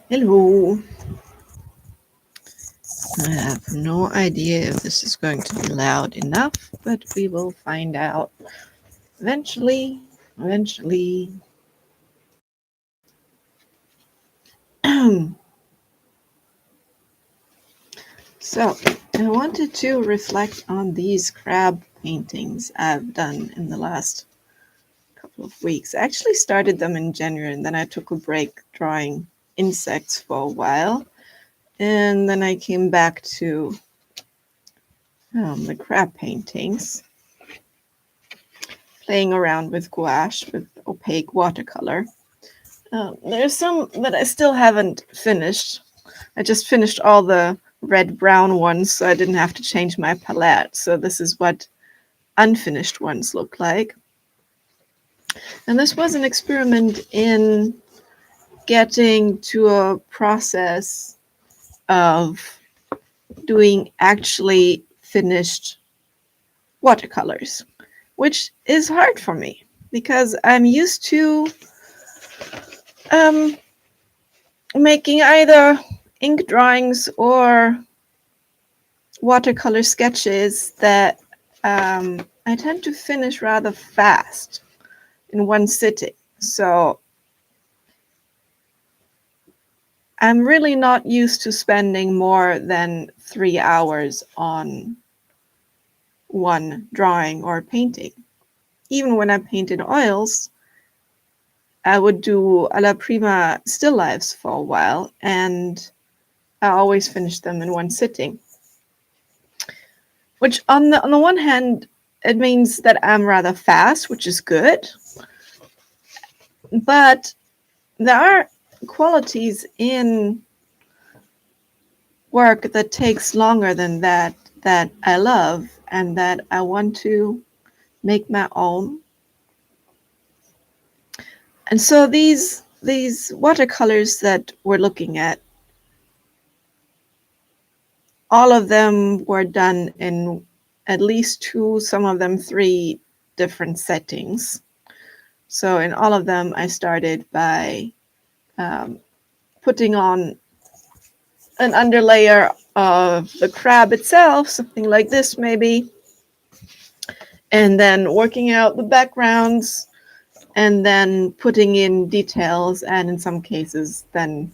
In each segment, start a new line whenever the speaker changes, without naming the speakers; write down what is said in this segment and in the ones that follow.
Hello. I have no idea if this is going to be loud enough, but we will find out eventually. Eventually. So, I wanted to reflect on these crab paintings I've done in the last couple of weeks. I actually started them in January and then I took a break drawing insects for a while. And then I came back to the crab paintings, playing around with gouache, with opaque watercolor. There's some that I still haven't finished. I just finished all the red-brown ones, so I didn't have to change my palette. So this is what unfinished ones look like. And this was an experiment in getting to a process of doing actually finished watercolors, which is hard for me because I'm used to making either ink drawings or watercolor sketches that I tend to finish rather fast in one sitting. So I'm really not used to spending more than 3 hours on one drawing or painting. Even when I paint in oils, I would do a la prima still lifes for a while, and I always finish them in one sitting. Which on the one hand, it means that I'm rather fast, which is good. But there are qualities in work that takes longer than that I love and that I want to make my own. And so these watercolors that we're looking at, all of them were done in at least 2, some of them 3 different settings. So in all of them, I started by putting on an underlayer of the crab itself, something like this maybe, and then working out the backgrounds, and then putting in details, and in some cases then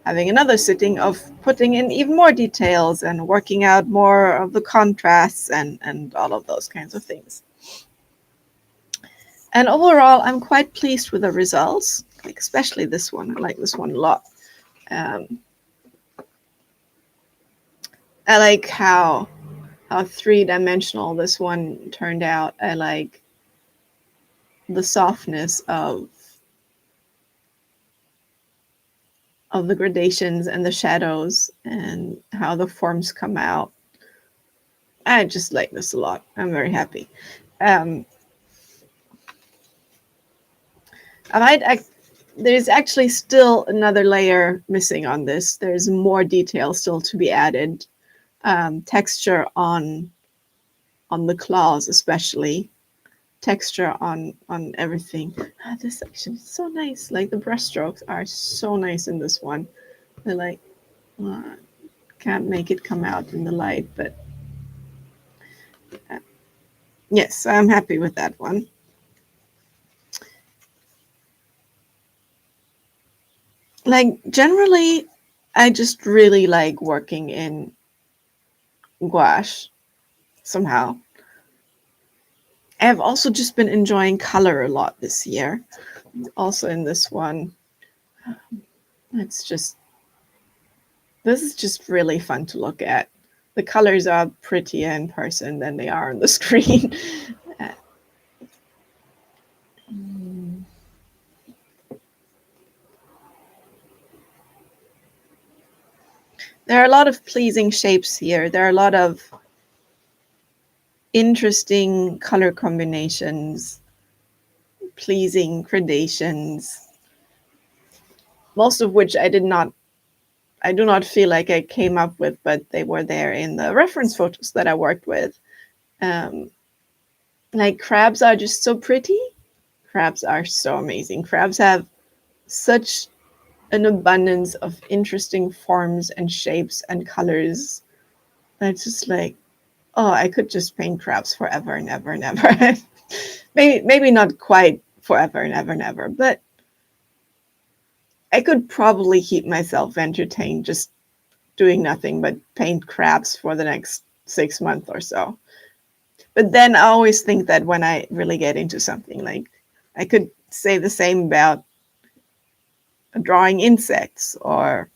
having another sitting of putting in even more details and working out more of the contrasts and all of those kinds of things. And overall, I'm quite pleased with the results, like especially this one. I like this one a lot. I like how 3-dimensional this one turned out. I like the softness of the gradations and the shadows and how the forms come out. I just like this a lot. I'm very happy. There's actually still another layer missing on this. There's more detail still to be added. Texture on the claws especially. Texture on everything. This section is so nice. Like the brush strokes are so nice in this one. I like can't make it come out in the light, but yes, I'm happy with that one. Like generally, I just really like working in gouache somehow. I've also just been enjoying color a lot this year. Also in this one, this is just really fun to look at. The colors are prettier in person than they are on the screen. There are a lot of pleasing shapes here. There are a lot of interesting color combinations, pleasing gradations, most of which I do not feel like I came up with, but they were there in the reference photos that I worked with. Like crabs are just so pretty. Crabs are so amazing. Crabs have such an abundance of interesting forms and shapes and colors. And it's just like, oh, I could just paint crabs forever and ever and ever. Maybe not quite forever and ever and ever, but I could probably keep myself entertained just doing nothing but paint crabs for the next 6 months or so. But then I always think that when I really get into something, like I could say the same about drawing insects or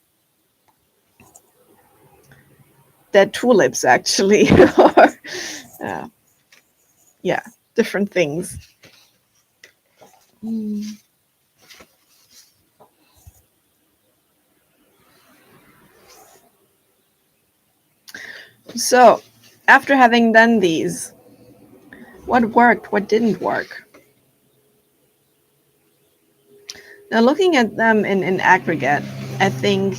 dead tulips, actually, or uh, yeah, different things. So, after having done these, what worked, what didn't work? Now, looking at them in aggregate, I think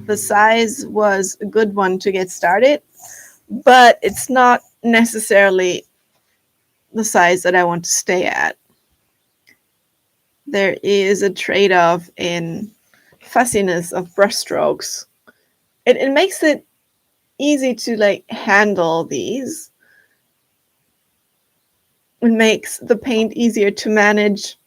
the size was a good one to get started, but it's not necessarily the size that I want to stay at. There is a trade-off in fussiness of brushstrokes. It makes it easy to like handle these. It makes the paint easier to manage,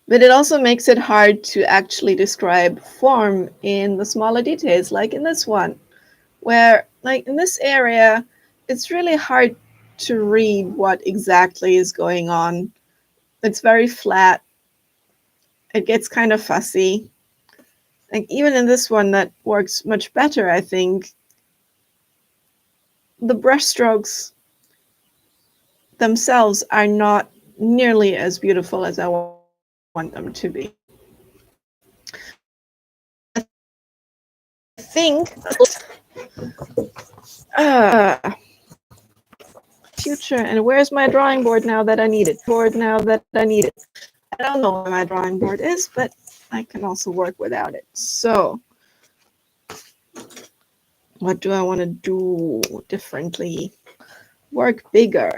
but it also makes it hard to actually describe form in the smaller details, like in this one, where like in this area, it's really hard to read what exactly is going on. It's very flat. It gets kind of fussy. Like even in this one that works much better, I think. The brushstrokes themselves are not nearly as beautiful as I want them to be. So I think future, and where's my drawing board now that I need it? I don't know where my drawing board is, but I can also work without it. So what do I want to do differently? Work bigger.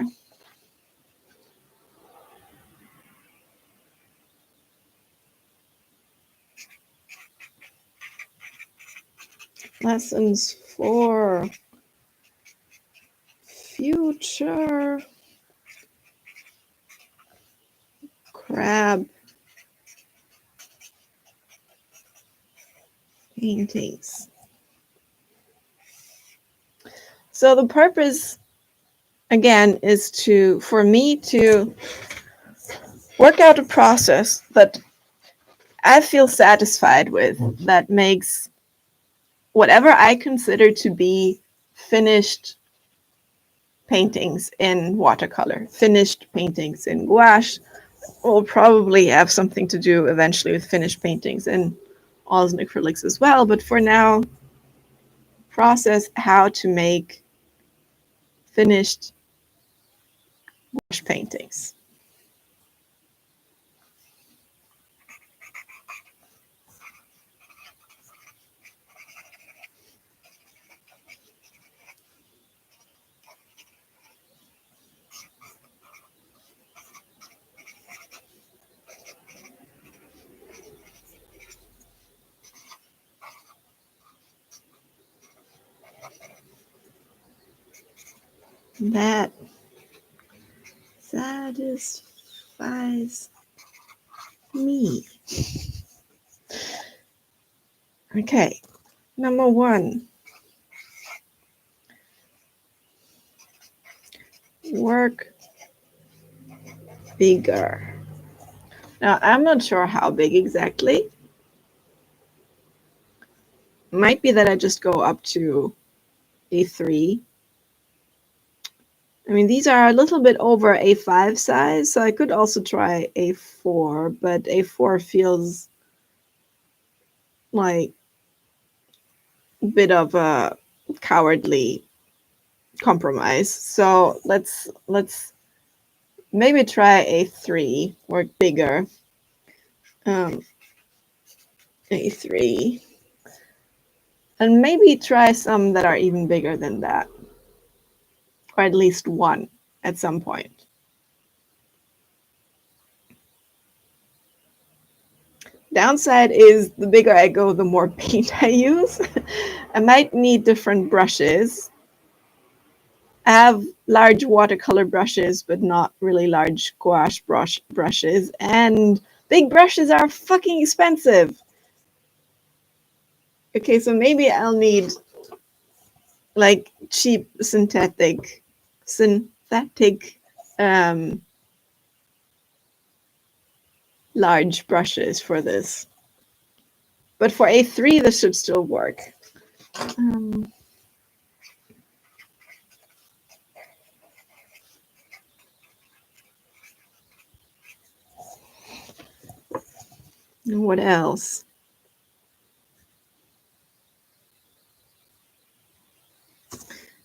Lessons for future crab paintings. So the purpose, again, is for me to work out a process that I feel satisfied with, that makes whatever I consider to be finished paintings in watercolor, finished paintings in gouache, will probably have something to do eventually with finished paintings in oils and acrylics as well. But for now, process how to make finished gouache paintings. That satisfies me. Okay, number one, work bigger. Now, I'm not sure how big exactly. Might be that I just go up to A3. I mean, these are a little bit over A5 size, so I could also try A4, but A4 feels like a bit of a cowardly compromise. So let's maybe try A3, work bigger. A3. And maybe try some that are even bigger than that, or at least one at some point. Downside is the bigger I go, the more paint I use. I might need different brushes. I have large watercolor brushes, but not really large gouache brushes. And big brushes are fucking expensive. Okay, so maybe I'll need like cheap synthetic large brushes for this. But for A3, this should still work. What else?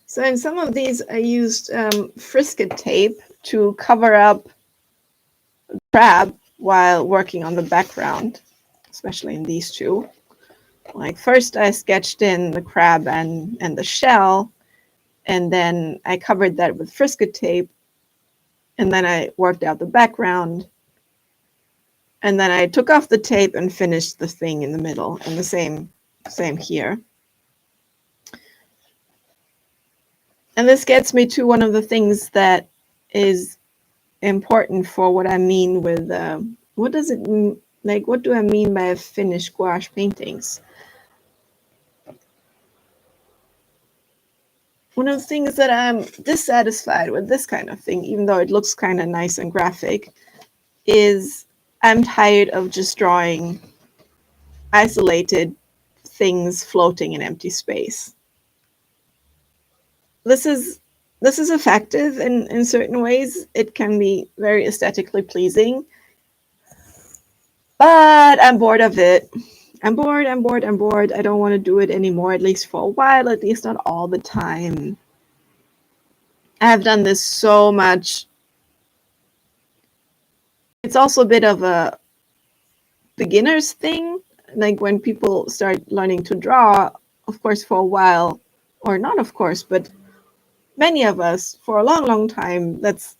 So in some of these, I used frisket tape to cover up the crab while working on the background, especially in these two. Like first I sketched in the crab and the shell, and then I covered that with frisket tape, and then I worked out the background, and then I took off the tape and finished the thing in the middle, and the same here. And this gets me to one of the things that is important for what I mean with what does it mean? Like, what do I mean by finished gouache paintings? One of the things that I'm dissatisfied with this kind of thing, even though it looks kind of nice and graphic, is I'm tired of just drawing isolated things floating in empty space. This is effective in certain ways. It can be very aesthetically pleasing, but I'm bored of it. I'm bored. I don't want to do it anymore, at least for a while, at least not all the time. I have done this so much. It's also a bit of a beginner's thing. Like when people start learning to draw, of course, for a while, or not of course, but many of us, for a long, long time, that's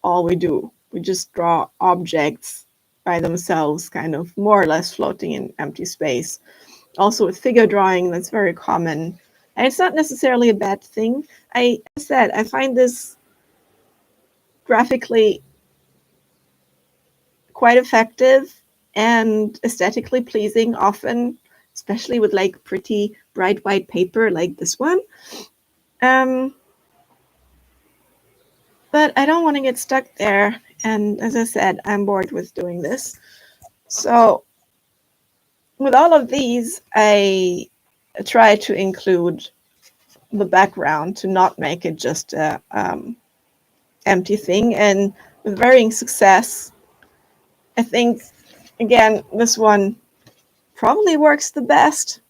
all we do. We just draw objects by themselves, kind of more or less floating in empty space. Also with figure drawing, that's very common. And it's not necessarily a bad thing. I said, I find this graphically quite effective and aesthetically pleasing often, especially with like pretty bright white paper like this one. But I don't want to get stuck there. And as I said, I'm bored with doing this. So with all of these, I try to include the background to not make it just a empty thing. And with varying success, I think, again, this one probably works the best.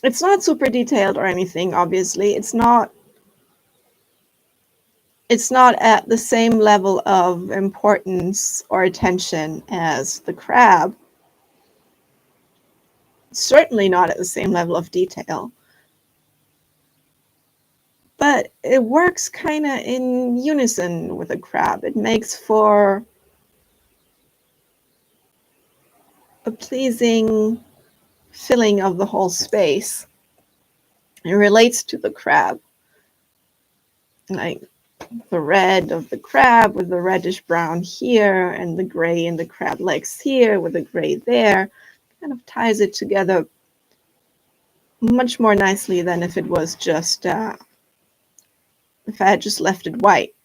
It's not super detailed or anything, obviously. It's not at the same level of importance or attention as the crab. Certainly not at the same level of detail. But it works kind of in unison with a crab. It makes for a pleasing filling of the whole space. It relates to the crab. Like the red of the crab with the reddish brown here, and the gray in the crab legs here with the gray there, kind of ties it together much more nicely than if it was just if I had just left it white.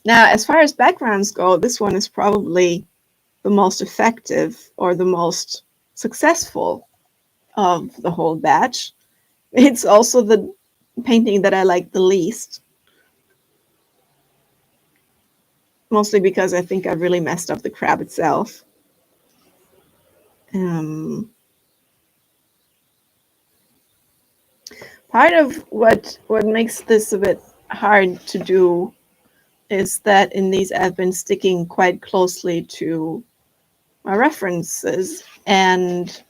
Now, as far as backgrounds go, this one is probably the most effective or the most successful of the whole batch. It's also the painting that I like the least. Mostly because I think I've really messed up the crab itself. Part of what makes this a bit hard to do is that in these I've been sticking quite closely to my references, and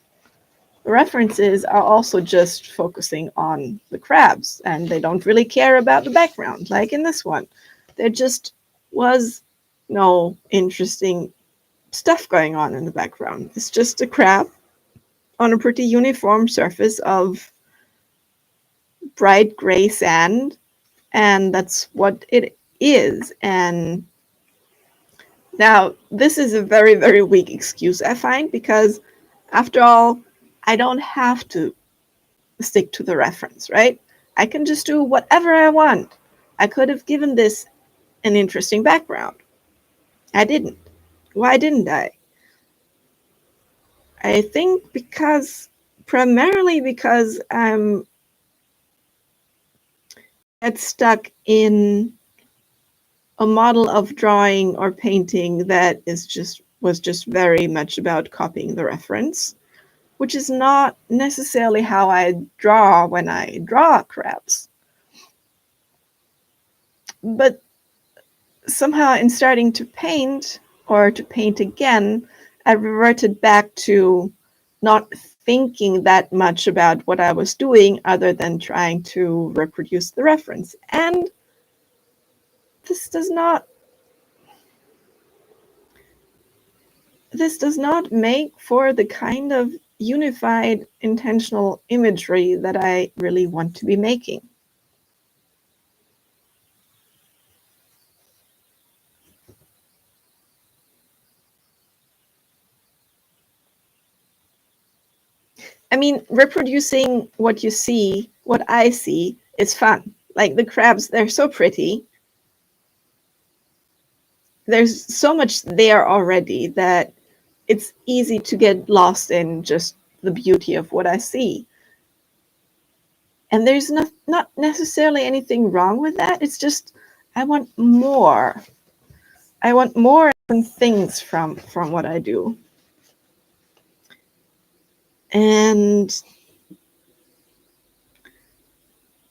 the references are also just focusing on the crabs, and they don't really care about the background, like in this one. there just was no interesting stuff going on in the background. It's just a crab on a pretty uniform surface of bright gray sand, and that's what it is. And now this is a very, very weak excuse, I find, because after all, I don't have to stick to the reference, right? I can just do whatever I want. I could have given this an interesting background. I didn't. Why didn't I? I think primarily because I'm get stuck in a model of drawing or painting that was just very much about copying the reference, which is not necessarily how I draw when I draw crabs. But somehow in starting to paint or to paint again, I reverted back to not thinking that much about what I was doing other than trying to reproduce the reference. And this does not make for the kind of unified intentional imagery that I really want to be making. I mean, reproducing what I see, is fun. Like the crabs, they're so pretty. There's so much there already that it's easy to get lost in just the beauty of what I see. And there's not necessarily anything wrong with that. It's just I want more. I want more different things from what I do. And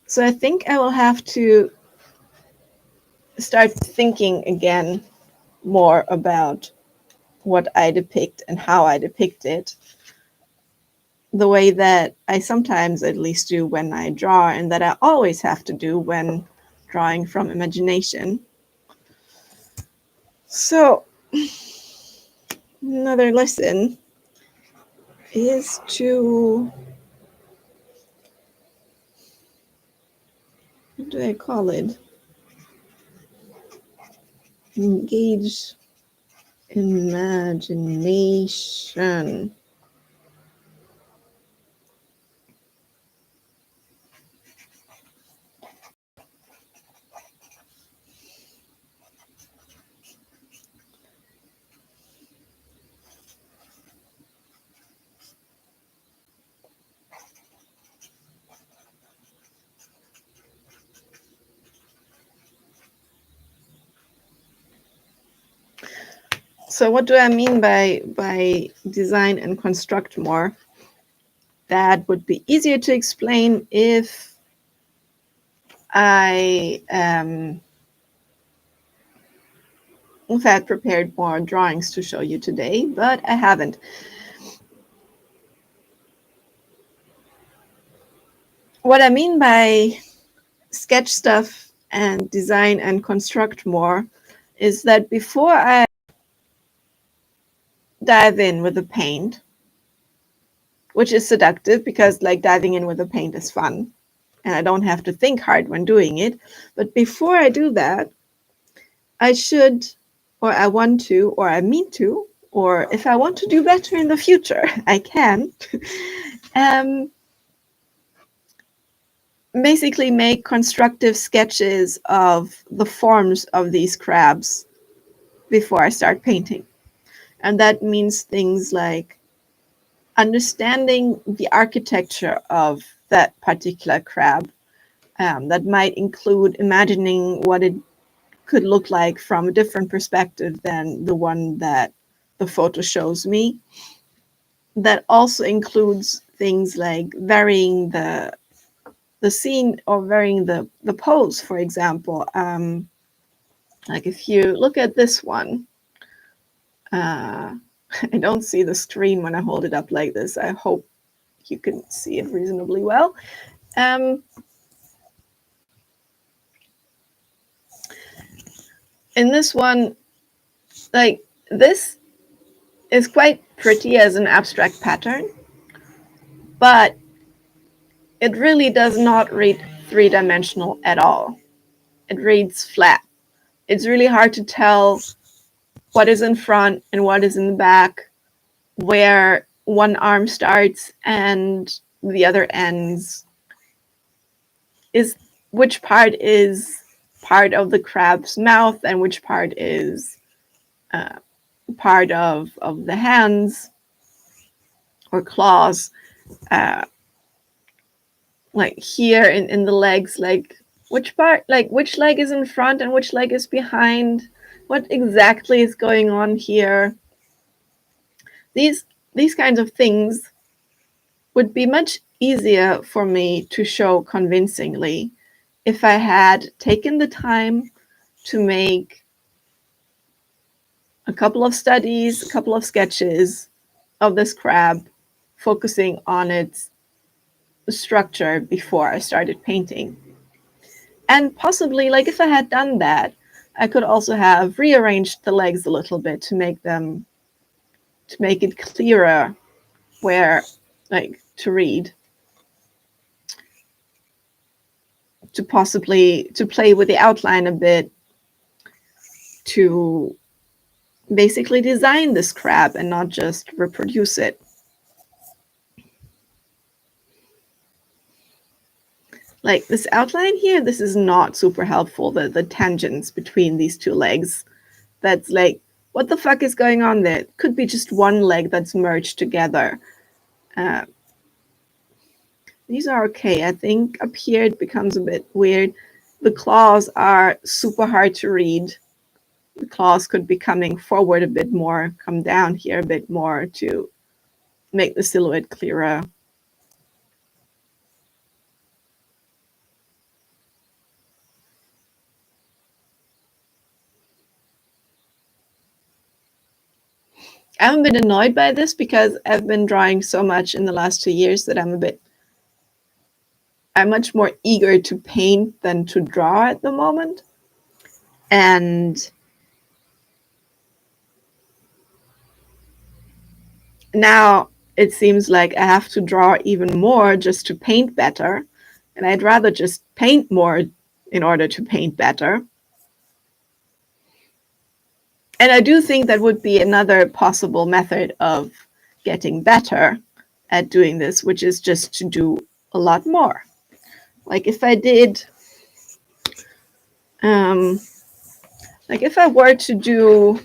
so I think I will have to start thinking again more about what I depict and how I depict it, the way that I sometimes at least do when I draw, and that I always have to do when drawing from imagination. So another lesson is to, what do I call it? Engage imagination. So what do I mean by design and construct more? That would be easier to explain if I had prepared more drawings to show you today, but I haven't. What I mean by sketch stuff and design and construct more is that before I dive in with the paint, which is seductive because like diving in with the paint is fun and I don't have to think hard when doing it. But before I do that, I should, or I want to, or I mean to, or if I want to do better in the future, I can, basically make constructive sketches of the forms of these crabs before I start painting. And that means things like understanding the architecture of that particular crab. That might include imagining what it could look like from a different perspective than the one that the photo shows me. That also includes things like varying the scene or varying the pose, for example. Like if you look at this one, I don't see the screen when I hold it up like this. I hope you can see it reasonably well. In this one, like, this is quite pretty as an abstract pattern, but it really does not read three-dimensional at all. It reads flat. It's really hard to tell what is in front and what is in the back, where one arm starts and the other ends, is which part is part of the crab's mouth and which part is part of the hands or claws. Like here in the legs, like which part, like which leg is in front and which leg is behind, what exactly is going on here. These kinds of things would be much easier for me to show convincingly if I had taken the time to make a couple of studies, a couple of sketches of this crab, focusing on its structure before I started painting. And possibly, like, if I had done that, I could also have rearranged the legs a little bit to make it clearer where, like, to read, to possibly to play with the outline a bit, to basically design this crab and not just reproduce it. Like this outline here, this is not super helpful, the tangents between these two legs. That's like, what the fuck is going on there? It could be just one leg that's merged together. These are okay. I think up here it becomes a bit weird. The claws are super hard to read. The claws could be coming forward a bit more, come down here a bit more to make the silhouette clearer. I'm a bit annoyed by this because I've been drawing so much in the last 2 years that I'm much more eager to paint than to draw at the moment. And now it seems like I have to draw even more just to paint better. And I'd rather just paint more in order to paint better. And I do think that would be another possible method of getting better at doing this, which is just to do a lot more. Like if I did, like if I were to do,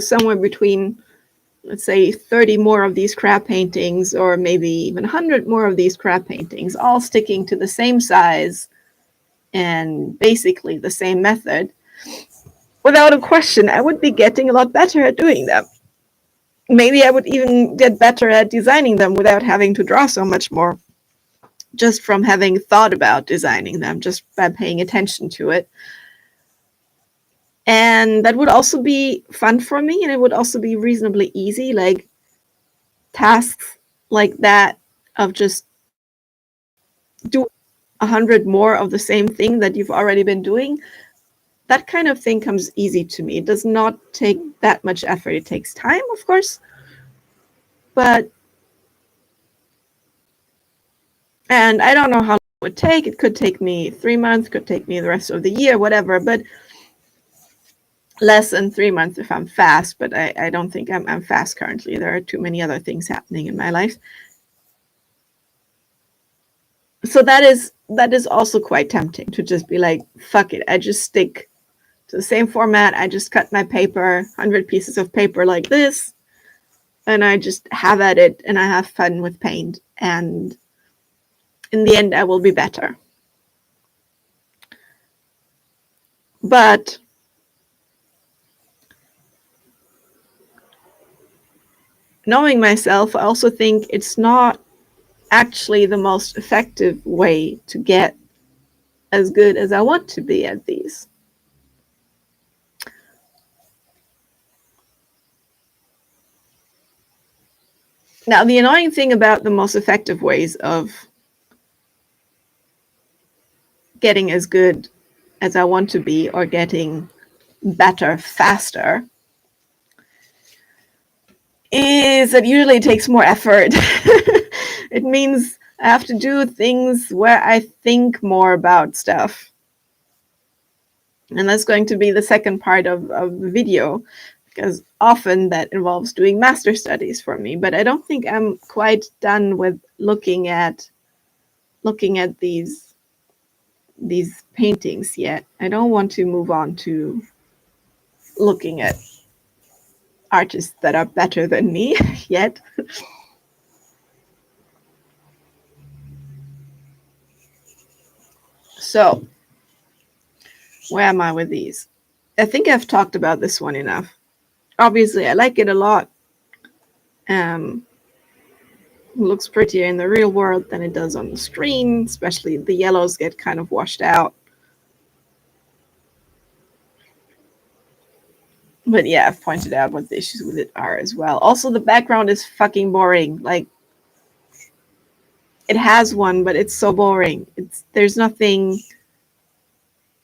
somewhere between, let's say, 30 more of these crab paintings, or maybe even 100 more of these crab paintings, all sticking to the same size and basically the same method, without a question, I would be getting a lot better at doing them. Maybe I would even get better at designing them without having to draw so much more, just from having thought about designing them, just by paying attention to it. And that would also be fun for me, and it would also be reasonably easy, like tasks like that of just do 100 more of the same thing that you've already been doing. That kind of thing comes easy to me. It does not take that much effort. It takes time, of course, and I don't know how long it would take. It could take me 3 months, could take me the rest of the year, whatever, but less than 3 months if I'm fast, but I don't think I'm fast currently. There are too many other things happening in my life. So that is also quite tempting, to just be like, fuck it, I just stick to the same format. I just cut my paper, 100 pieces of paper like this, and I just have at it, and I have fun with paint, and in the end I will be better. But knowing myself, I also think it's not actually the most effective way to get as good as I want to be at these. Now, the annoying thing about the most effective ways of getting as good as I want to be or getting better faster is that usually it takes more effort. It means I have to do things where I think more about stuff. And that's going to be the second part of the video, because often that involves doing master studies for me. But I don't think I'm quite done with looking at these paintings yet. I don't want to move on to looking at artists that are better than me yet. So, where am I with these? I think I've talked about this one enough. Obviously, I like it a lot. It looks prettier in the real world than it does on the screen, especially the yellows get kind of washed out. But yeah, I've pointed out what the issues with it are as well. Also, the background is fucking boring. Like, it has one, but it's so boring. There's nothing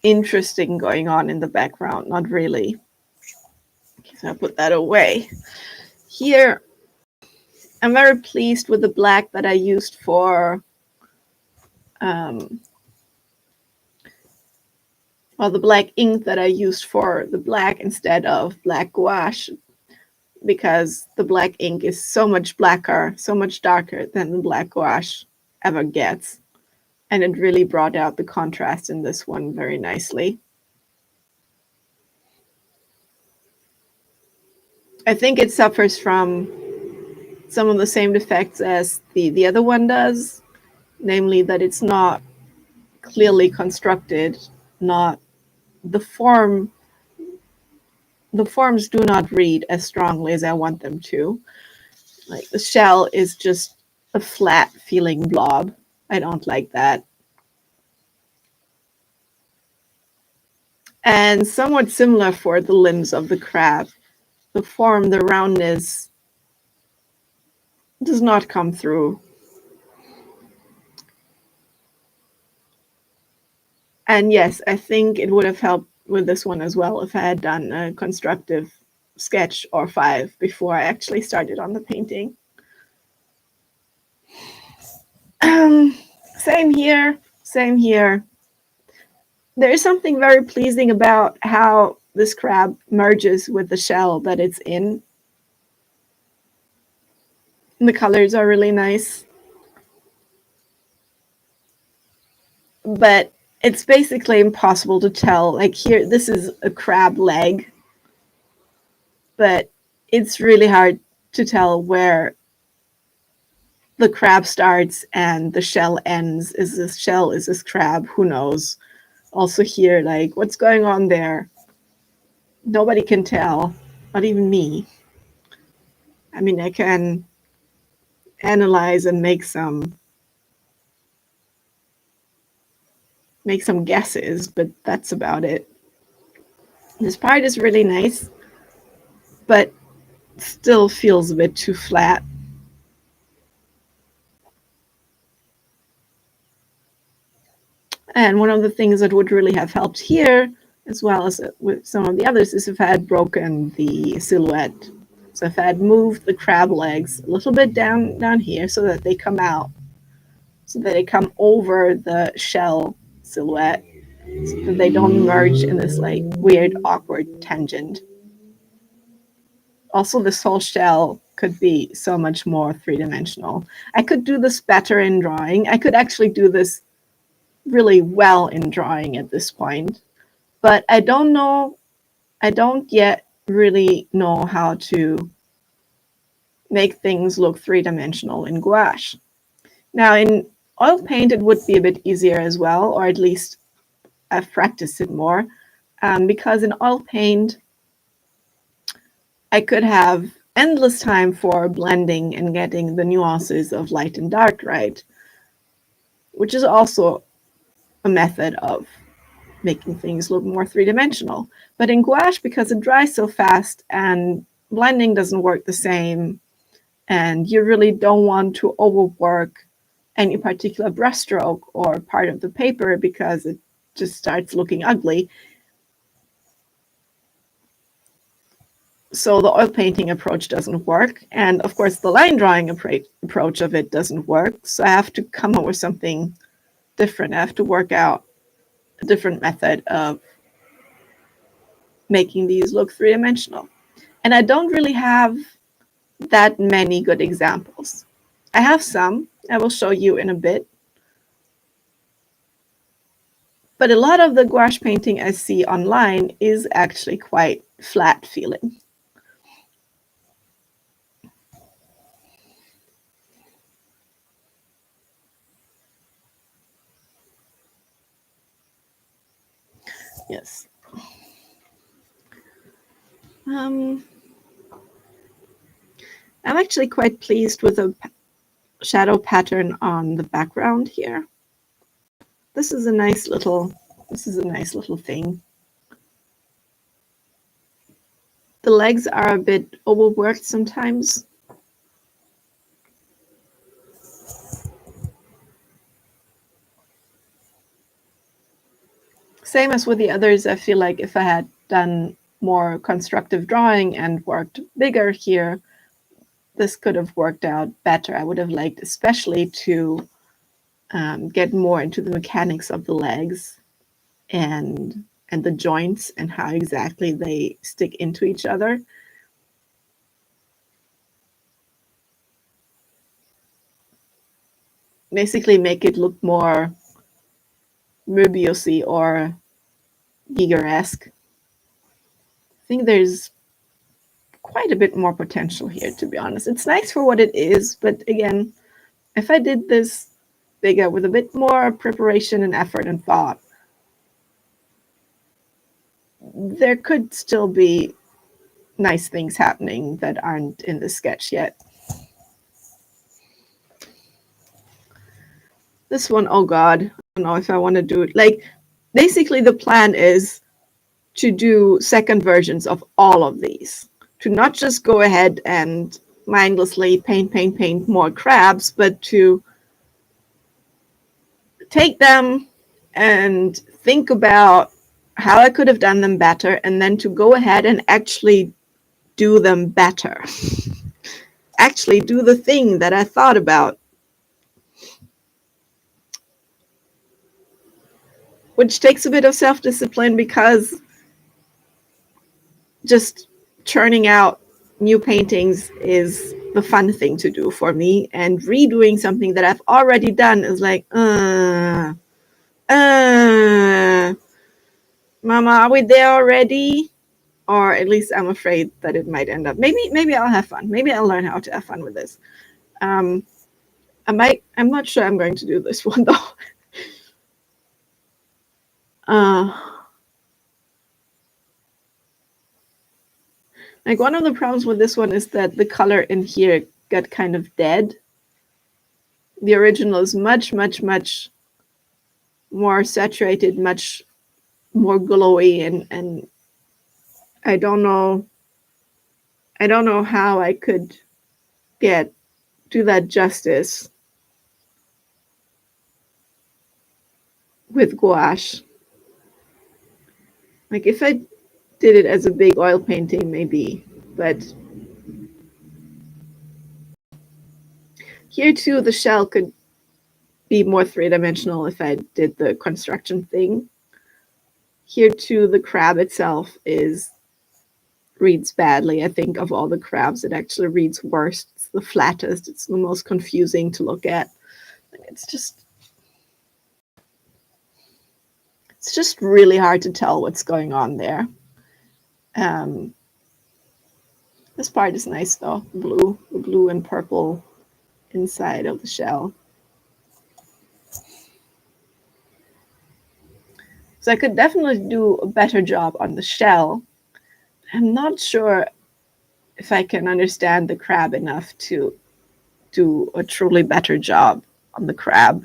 interesting going on in the background, not really. Okay, so I'll put that away. Here, I'm very pleased with the black that I used for the black ink that I used for the black instead of black gouache, because the black ink is so much blacker, so much darker than the black gouache ever gets. And it really brought out the contrast in this one very nicely. I think it suffers from some of the same defects as the other one does, namely that it's not clearly constructed, not the forms do not read as strongly as I want them to. Like, the shell is just a flat feeling blob. I don't like that. And somewhat similar for the limbs of the crab. The form, the roundness, does not come through. And yes, I think it would have helped with this one as well if I had done a constructive sketch or 5 before I actually started on the painting. Same here, same here. There is something very pleasing about how this crab merges with the shell that it's in. And the colors are really nice. But it's basically impossible to tell. Like, here, this is a crab leg, but it's really hard to tell where the crab starts and the shell ends. Is this shell? Is this crab? Who knows? Also here, like, what's going on there? Nobody can tell, not even me. I mean, I can analyze and make some guesses, but that's about it. This part is really nice, but still feels a bit too flat. And one of the things that would really have helped here, as well as with some of the others, is if I had broken the silhouette. So if I had moved the crab legs a little bit down here so that they come out, so that they come over the shell silhouette, so that they don't merge in this like weird, awkward tangent. Also, this whole shell could be so much more three-dimensional. I could do this better in drawing. I could actually do this really well in drawing at this point, but I don't yet really know how to make things look three-dimensional in gouache. Now, in oil paint, it would be a bit easier as well, or at least I've practiced it more, because in oil paint, I could have endless time for blending and getting the nuances of light and dark right, which is also a method of making things look more three-dimensional. But in gouache, because it dries so fast and blending doesn't work the same, and you really don't want to overwork any particular brushstroke or part of the paper because it just starts looking ugly. So the oil painting approach doesn't work. And of course, the line drawing approach of it doesn't work. So I have to come up with something different. I have to work out a different method of making these look three-dimensional. And I don't really have that many good examples. I have some. I will show you in a bit. But a lot of the gouache painting I see online is actually quite flat feeling. Yes. I'm actually quite pleased with the shadow pattern on the background here. This is a nice little thing. The legs are a bit overworked sometimes. Same as with the others, I feel like if I had done more constructive drawing and worked bigger here, this could have worked out better. I would have liked especially to get more into the mechanics of the legs and the joints and how exactly they stick into each other. Basically make it look more Möbius-y or Giger-esque. I think there's quite a bit more potential here, to be honest. It's nice for what it is, but again, if I did this bigger with a bit more preparation and effort and thought, there could still be nice things happening that aren't in the sketch yet. This one, oh God, I don't know if I want to do it. Like, basically the plan is to do second versions of all of these. To not just go ahead and mindlessly paint more crabs, but to take them and think about how I could have done them better, and then to go ahead and actually do them better. Actually do the thing that I thought about. Which takes a bit of self-discipline, because just churning out new paintings is the fun thing to do for me. And redoing something that I've already done is like, Mama, are we there already? Or at least I'm afraid that it might end up. Maybe I'll have fun. Maybe I'll learn how to have fun with this. I'm not sure I'm going to do this one though. Like, one of the problems with this one is that the color in here got kind of dead. The original is much more saturated, much more glowy, and I don't know how I could do that justice with gouache. Like, if I did it as a big oil painting, maybe, but here too the shell could be more three-dimensional if I did the construction thing. Here too the crab itself reads badly. I think of all the crabs, it actually reads worst. It's the flattest. It's the most confusing to look at. It's just really hard to tell what's going on there. This part is nice though, the blue and purple inside of the shell. So I could definitely do a better job on the shell. I'm not sure if I can understand the crab enough to do a truly better job on the crab.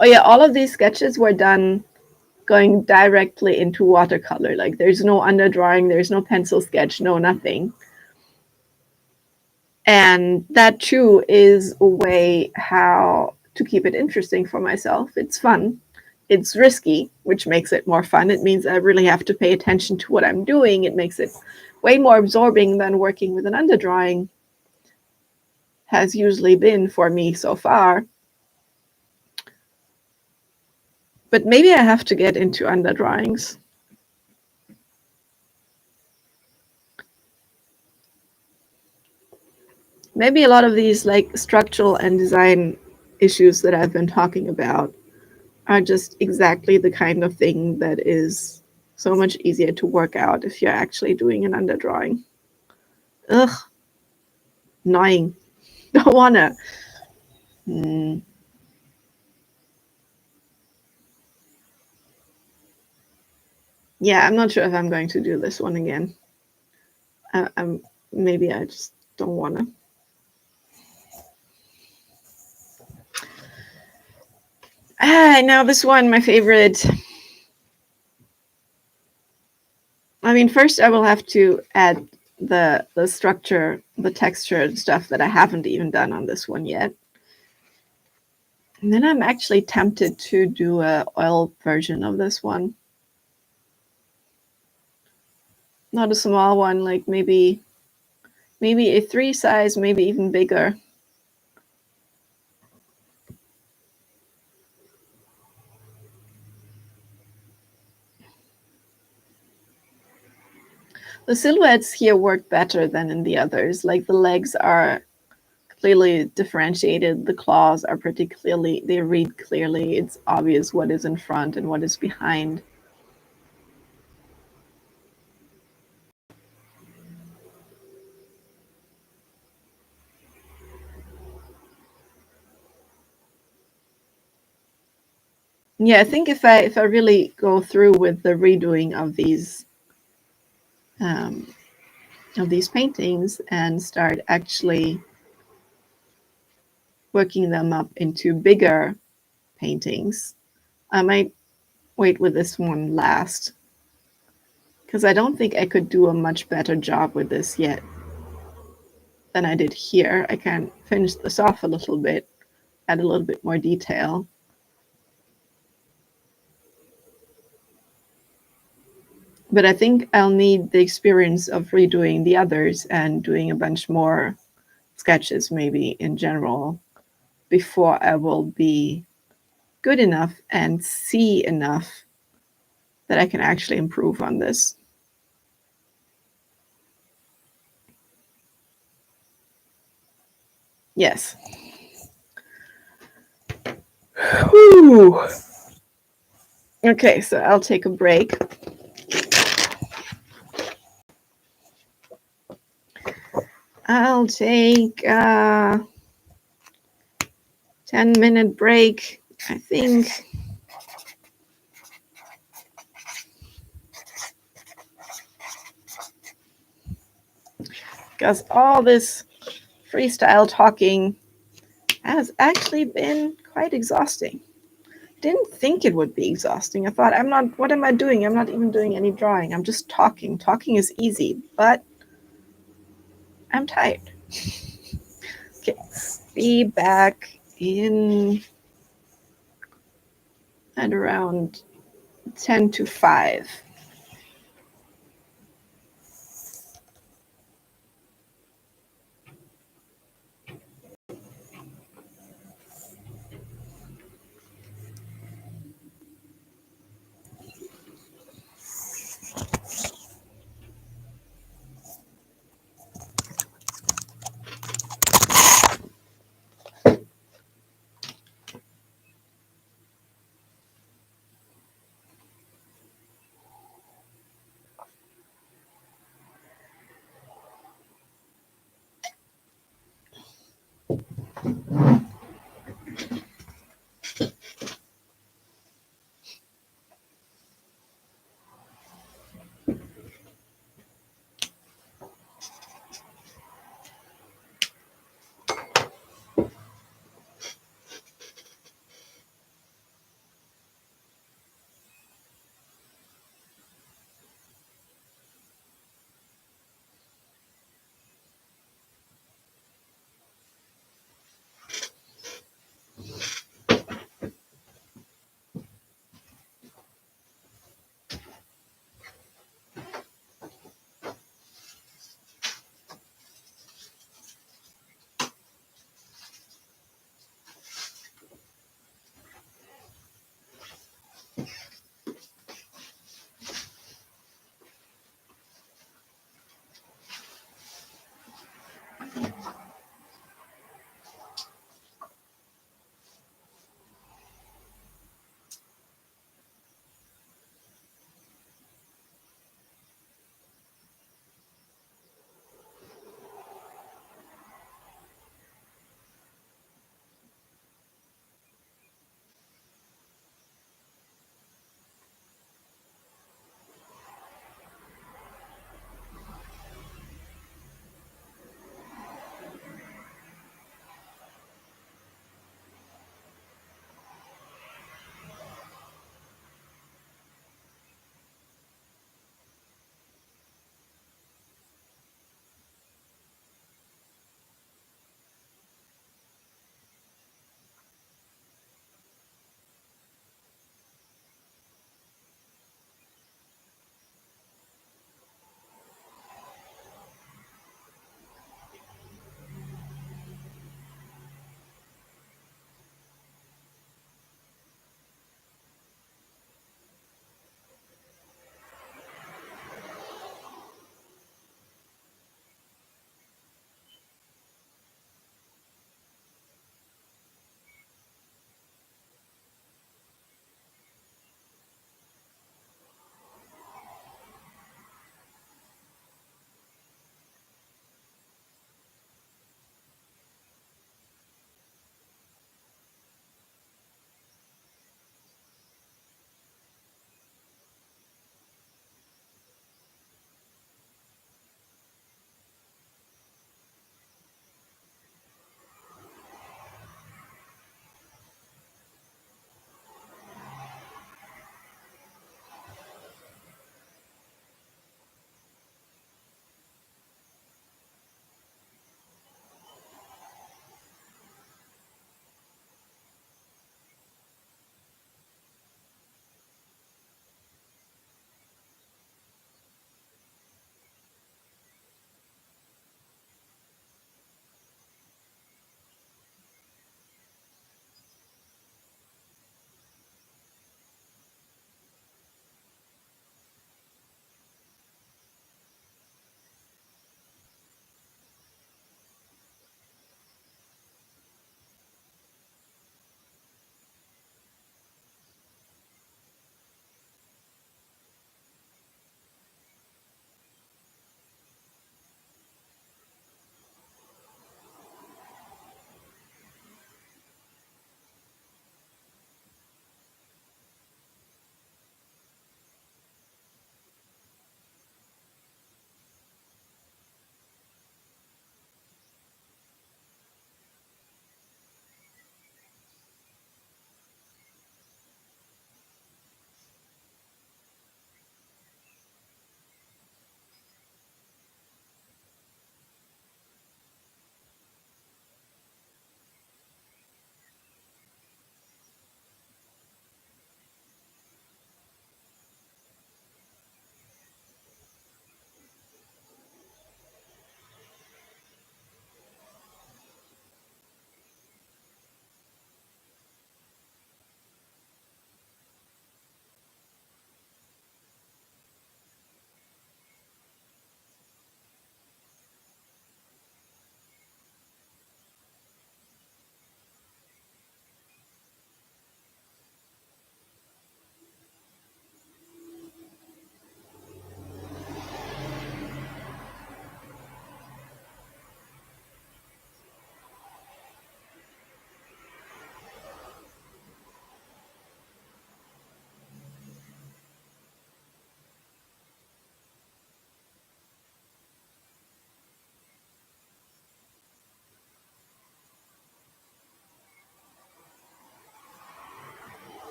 Oh yeah, all of these sketches were done going directly into watercolor. Like there's no underdrawing, there's no pencil sketch, no nothing. And that too is a way how to keep it interesting for myself. It's fun. It's risky, which makes it more fun. It means I really have to pay attention to what I'm doing. It makes it way more absorbing than working with an underdrawing has usually been for me so far. But maybe I have to get into underdrawings. Maybe a lot of these like structural and design issues that I've been talking about are just exactly the kind of thing that is so much easier to work out if you're actually doing an underdrawing. Ugh, annoying. Don't wanna. Mm. Yeah, I'm not sure if I'm going to do this one again. Maybe I just don't wanna. Now this one, my favorite. I mean, first I will have to add the structure, the texture and stuff that I haven't even done on this one yet. And then I'm actually tempted to do a oil version of this one. Not a small one, like maybe a 3 size, maybe even bigger. The silhouettes here work better than in the others. Like the legs are clearly differentiated. The claws are pretty clearly, they read clearly. It's obvious what is in front and what is behind. Yeah, I think if I really go through with the redoing um, of these paintings and start actually working them up into bigger paintings, I might wait with this one last, because I don't think I could do a much better job with this yet than I did here. I can finish this off a little bit, add a little bit more detail. But I think I'll need the experience of redoing the others and doing a bunch more sketches maybe in general before I will be good enough and see enough that I can actually improve on this. Yes. Whew. Okay, so I'll take a break. I'll take a 10-minute break, I think. Because all this freestyle talking has actually been quite exhausting. Didn't think it would be exhausting. I thought, what am I doing? I'm not even doing any drawing. I'm just talking. Talking is easy, but I'm tired. Okay, be back in at around 10 to 5.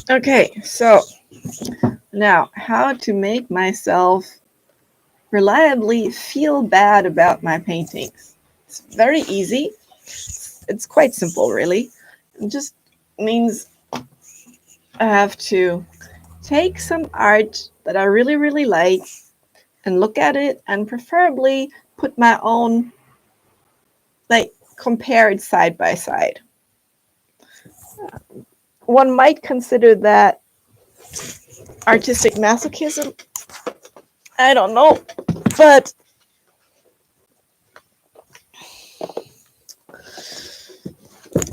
Okay, so now how to make myself reliably feel bad about my paintings. It's very easy. It's quite simple, really. It just means I have to take some art that I really, really like and look at it and preferably put my own, like, compare it side by side. One might consider that artistic masochism. I don't know. But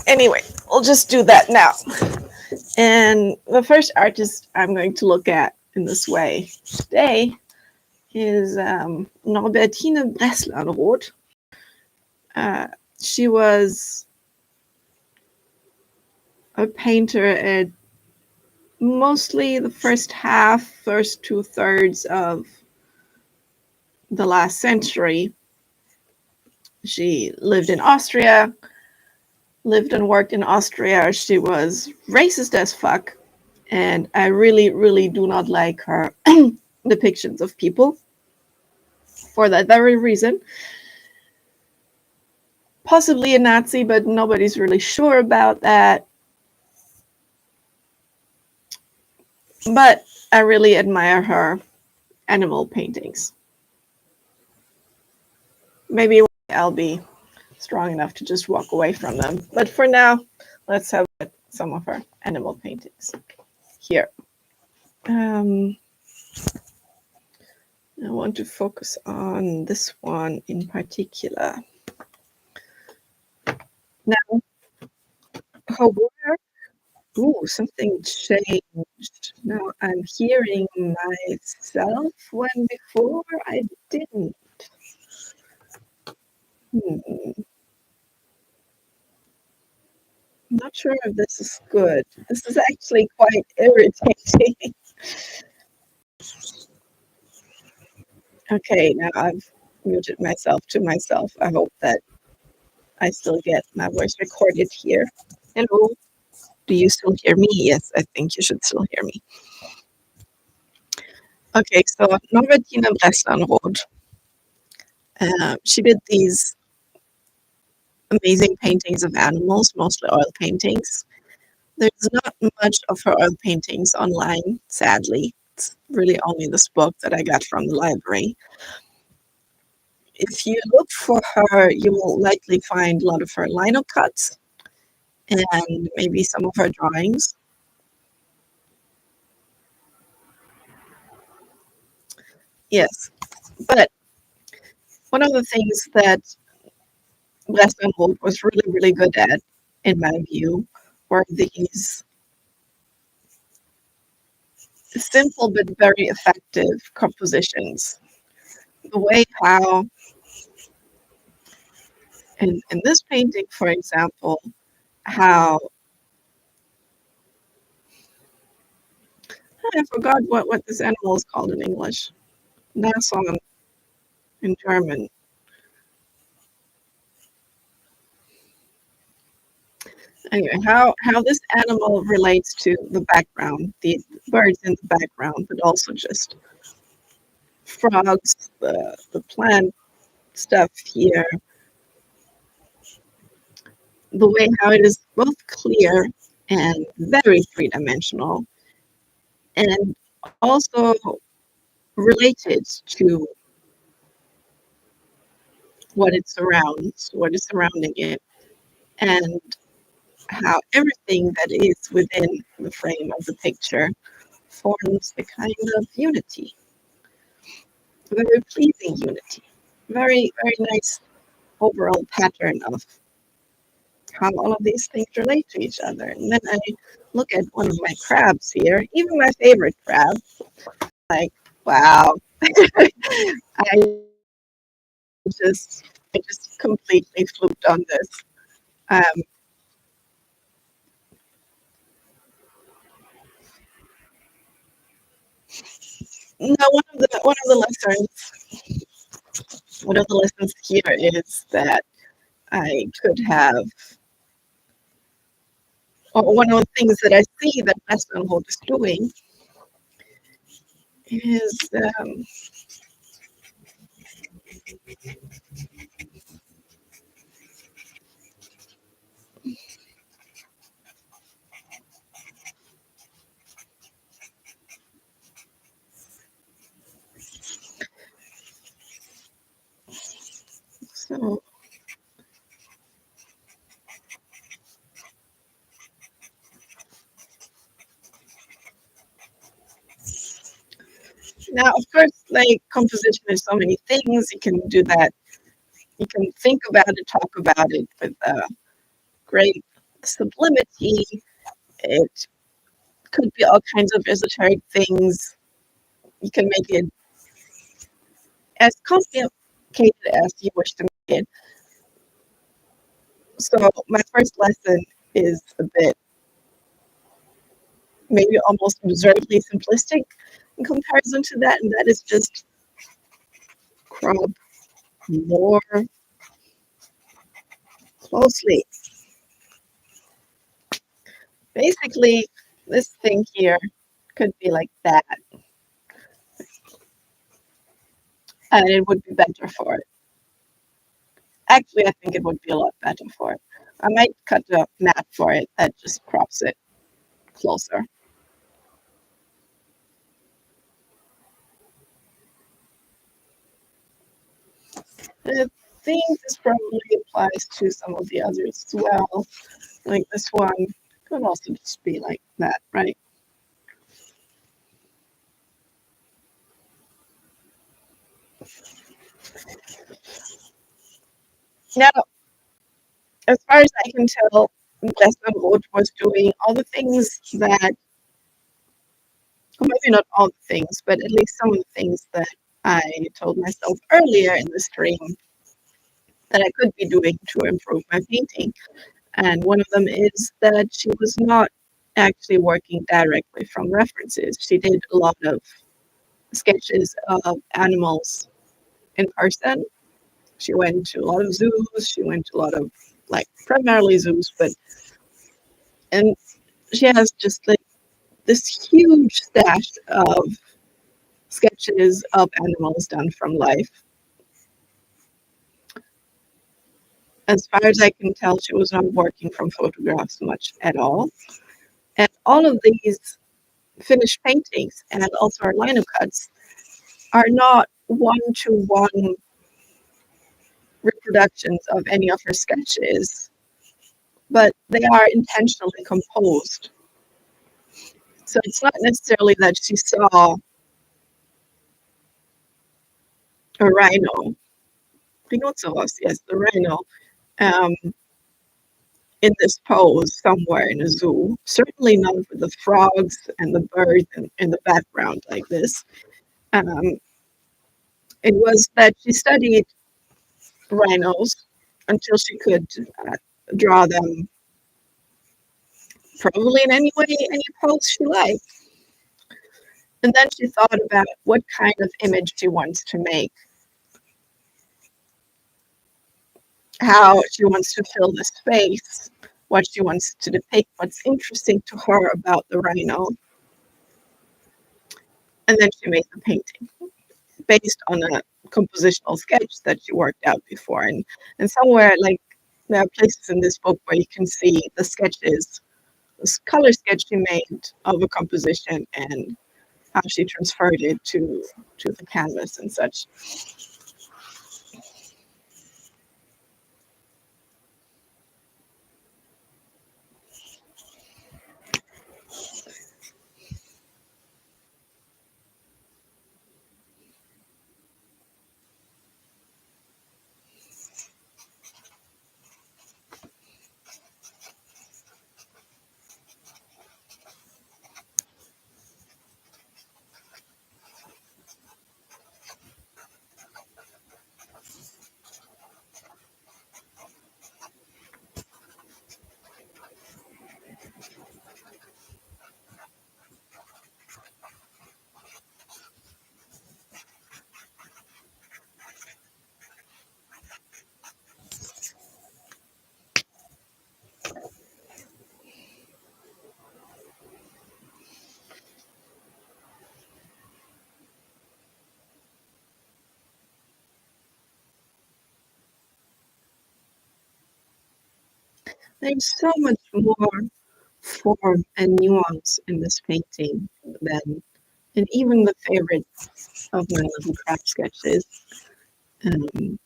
anyway, we'll just do that now. And the first artist I'm going to look at in this way today is Norbertine Breslanroth. She was a painter at mostly the first 2/3 of the last century. She lived in Austria, lived and worked in Austria. She was racist as fuck, and I really, really do not like her depictions of people for that very reason. Possibly a Nazi, but nobody's really sure about that. But I really admire her animal paintings. Maybe I'll be strong enough to just walk away from them. But for now, let's have some of her animal paintings here. I want to focus on this one in particular. Now, her work, ooh, something changed. Now I'm hearing myself when before I didn't. I'm not sure if this is good. This is actually quite irritating. Okay, now I've muted myself to myself. I hope that I still get my voice recorded here. Hello, do you still hear me? Yes, I think you should still hear me. Okay, so Norbertine Breslanroth, she did these amazing paintings of animals, mostly oil paintings. There's not much of her oil paintings online, sadly. It's really only this book that I got from the library. If you look for her, you will likely find a lot of her lino cuts and maybe some of her drawings. Yes, but one of the things that Breslanroth was really, really good at, in my view, were these simple but very effective compositions. The way how, in this painting, for example, how I forgot what this animal is called in English. Nashorn in German. Anyway, how this animal relates to the background, the birds in the background, but also just frogs, the plant stuff here, the way how it is both clear and very three-dimensional, and also related to what it surrounds, what is surrounding it, and how everything that is within the frame of the picture forms a kind of unity, a very pleasing unity, very, very nice overall pattern of how all of these things relate to each other. And then I look at one of my crabs here, even my favorite crab, like, wow, I just, I just completely fluked on this. Um, Now, one of the lessons here is that I could have, or one of the things that I see that Westernhold is doing is so now, of course, like composition is so many things. You can do that. You can think about it, talk about it with great sublimity. It could be all kinds of esoteric things. You can make it as complicated as you wish to make it. So my first lesson is a bit, maybe almost absurdly simplistic in comparison to that, and that is just crop more closely. Basically, this thing here could be like that, and it would be better for it. Actually, I think it would be a lot better for it. I might cut a mat for it that just crops it closer. I think this probably applies to some of the others as well. Like this one could also just be like that, right? Now, as far as I can tell, Roth was doing all the things that, or maybe not all the things, but at least some of the things that I told myself earlier in the stream that I could be doing to improve my painting. And one of them is that she was not actually working directly from references. She did a lot of sketches of animals in person. She went to a lot of zoos. She went to a lot of, like, primarily zoos, but, and she has just like this huge stash of sketches of animals done from life. As far as I can tell, she was not working from photographs much at all. And all of these finished paintings and also our lino cuts are not one-to-one reproductions of any of her sketches, but they are intentionally composed. So it's not necessarily that she saw a rhino, rhinoceros, yes, the rhino, um, in this pose somewhere in a zoo. Certainly not with the frogs and the birds in the background like this. Um, it was that she studied rhinos until she could uh, draw them probably in any way, any pose she liked. And then she thought about what kind of image she wants to make, how she wants to fill the space, what she wants to depict, what's interesting to her about the rhino. And then she made the painting based on a compositional sketch that she worked out before. And somewhere, like, there are places in this book where you can see the sketches, this color sketch she made of a composition and how she transferred it to the canvas and such. There's so much more form and nuance in this painting than and even the favorite of my little craft sketches. Um,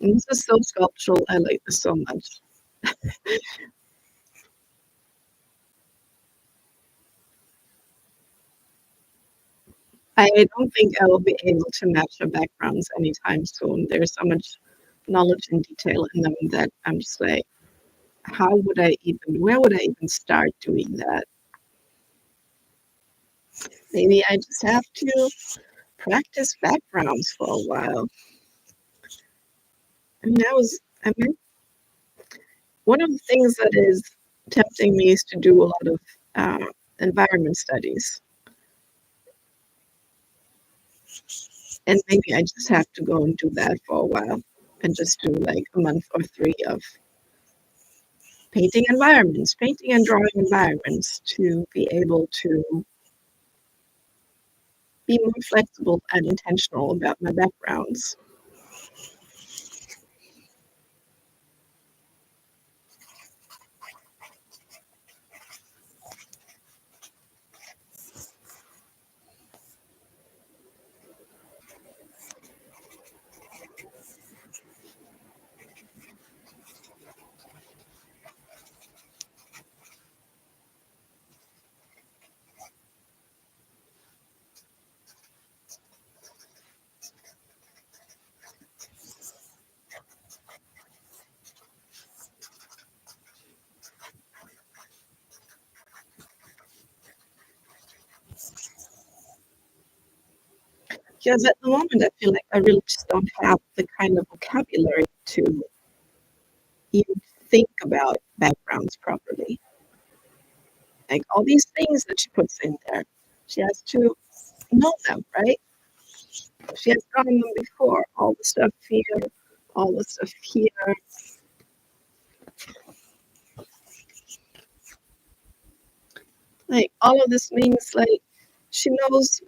and this is so sculptural. I like this so much. I don't think I will be able to match the backgrounds anytime soon. There's so much knowledge and detail in them that I'm just like, where would I even start doing that? Maybe I just have to practice backgrounds for a while. I mean, one of the things that is tempting me is to do a lot of environment studies. And maybe I just have to go and do that for a while and just do like a month or three of painting and drawing environments to be able to be more flexible and intentional about my backgrounds. Because at the moment, I feel like I really just don't have the kind of vocabulary to even think about backgrounds properly. Like all these things that she puts in there, she has to know them, right? She has done them before. All the stuff here, all the stuff here. Like all of this means like she knows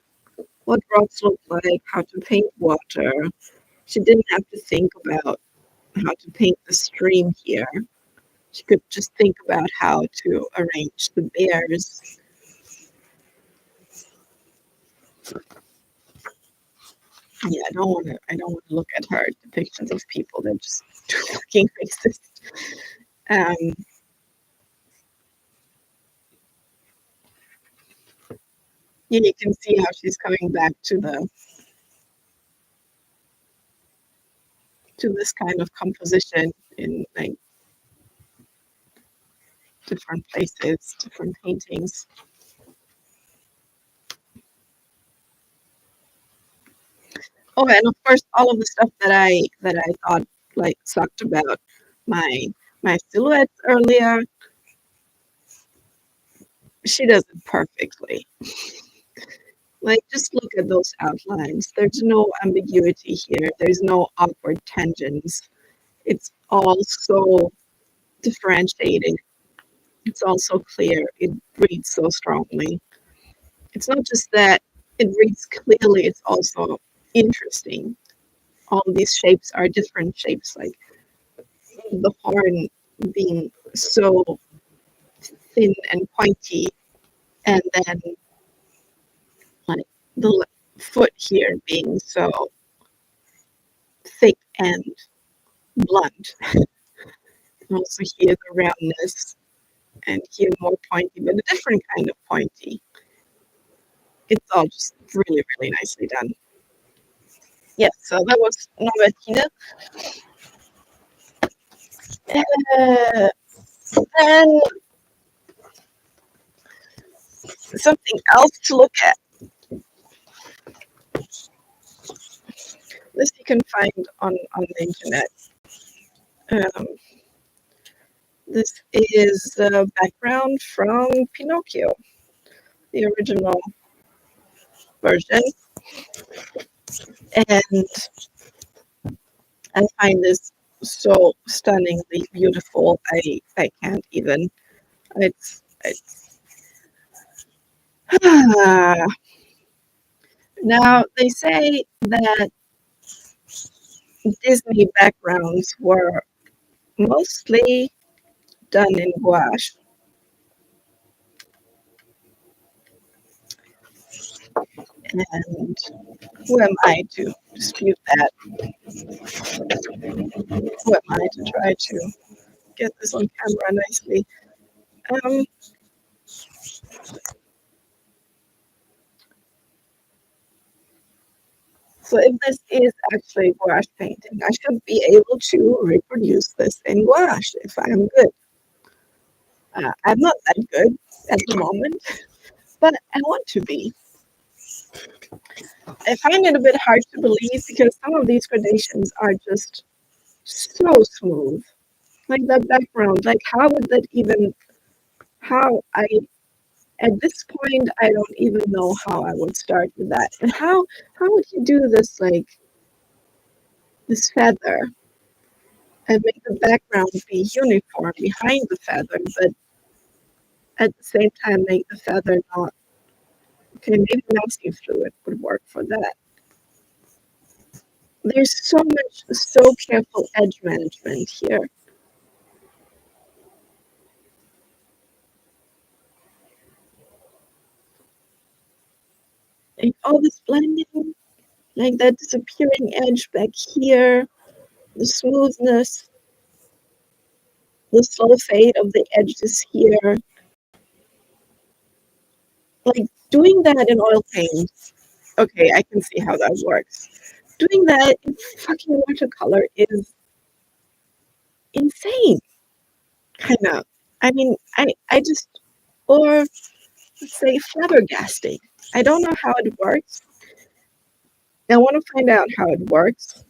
what rocks look like, how to paint water. She didn't have to think about how to paint the stream here. She could just think about how to arrange the bears. Yeah, I don't want to look at her depictions of people. They're just too fucking racist. Um, yeah, you can see how she's coming back to this kind of composition in like different places, different paintings. Oh, and of course, all of the stuff that I thought like sucked about my my silhouettes earlier, she does it perfectly. Like, just look at those outlines. There's no ambiguity here. There's no awkward tangents. It's all so differentiated. It's all so clear. It reads so strongly. It's not just that it reads clearly, it's also interesting. All of these shapes are different shapes, like the horn being so thin and pointy, and then like the foot here being so thick and blunt. And also here the roundness, and here more pointy, but a different kind of pointy. It's all just really, really nicely done. Yes, so that was Novatine. Uh, then something else to look at. This you can find on the internet. Um, this is the background from Pinocchio, the original version. And I find this so stunningly beautiful. I can't even. It's now they say that Disney backgrounds were mostly done in gouache. And who am I to dispute that? Who am I to try to get this on camera nicely? Um, so if this is actually gouache painting, I should be able to reproduce this in gouache if I'm good. I'm not that good at the moment, but I want to be. I find it a bit hard to believe because some of these gradations are just so smooth. Like that background, like how would that even, how I, at this point, I don't even know how I would start with that. And how would you do this, like this feather and make the background be uniform behind the feather, but at the same time make the feather not, okay, maybe masking fluid would work for that. There's so much, so careful edge management here. Like all this blending, like that disappearing edge back here, the smoothness, the slow fade of the edges here. Like doing that in oil paint, okay, I can see how that works. Doing that in fucking watercolor is insane, kind of. I mean, I just, or let's say flabbergasting. I don't know how it works. I want to find out how it works.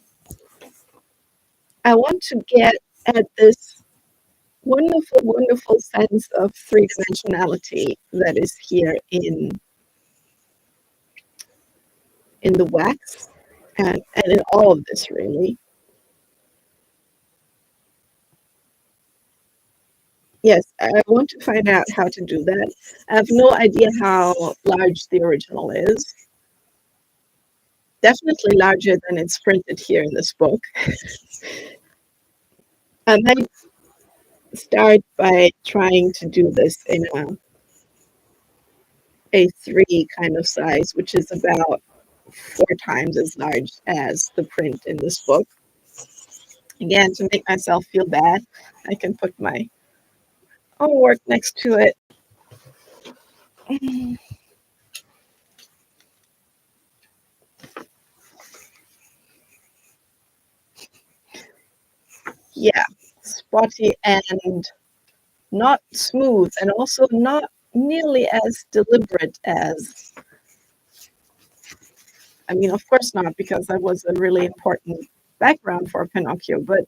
I want to get at this wonderful, wonderful sense of three-dimensionality that is here in the wax and in all of this really. Yes, I want to find out how to do that. I have no idea how large the original is. Definitely larger than it's printed here in this book. I might start by trying to do this in A3 kind of size, which is about 4 times as large as the print in this book. Again, to make myself feel bad, I can put my own work next to it. Yeah, spotty and not smooth, and also not nearly as deliberate as, I mean, of course not, because that was a really important background for Pinocchio, but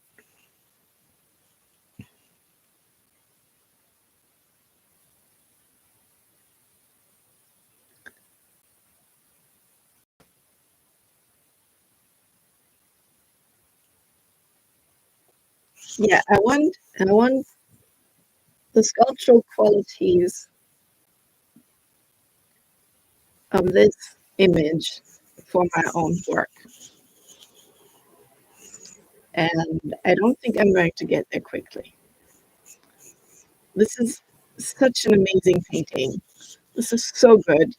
yeah, I want the sculptural qualities of this image for my own work. And I don't think I'm going to get there quickly. This is such an amazing painting. This is so good.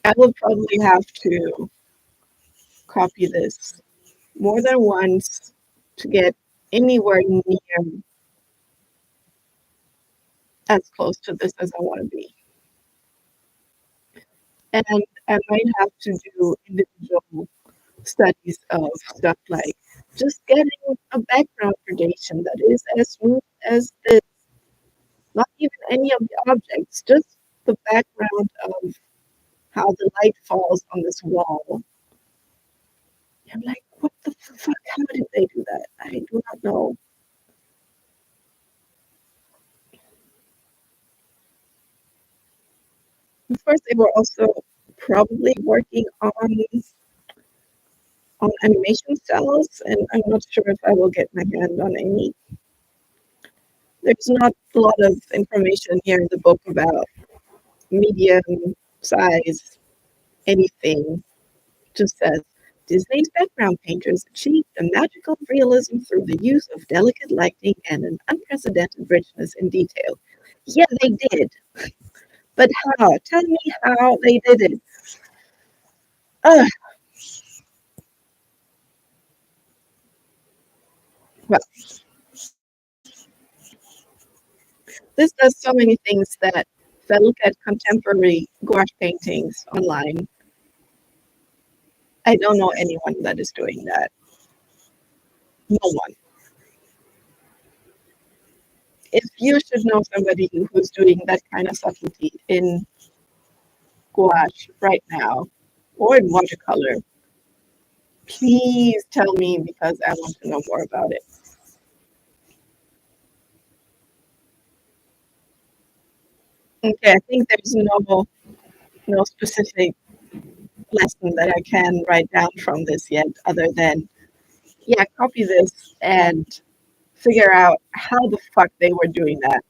I will probably have to copy this more than once to get anywhere near as close to this as I want to be. And I might have to do individual studies of stuff like just getting a background gradation that is as smooth as this, not even any of the objects, just the background of how the light falls on this wall. I'm like, what the fuck? How did they do that? I do not know. Of course, they were also probably working on animation cells, and I'm not sure if I will get my hand on any. There's not a lot of information here in the book about medium size anything, just says, Disney's background painters achieved a magical realism through the use of delicate lighting and an unprecedented richness in detail. Yeah, they did. But how? Tell me how they did it. Ugh, well, this does so many things that if I look at contemporary gouache paintings online, I don't know anyone that is doing that. No one. If you should know somebody who's doing that kind of subtlety in gouache right now or in watercolor, please tell me because I want to know more about it. Okay, I think there's no specific lesson that I can write down from this yet, other than yeah, copy this and figure out how the fuck they were doing that,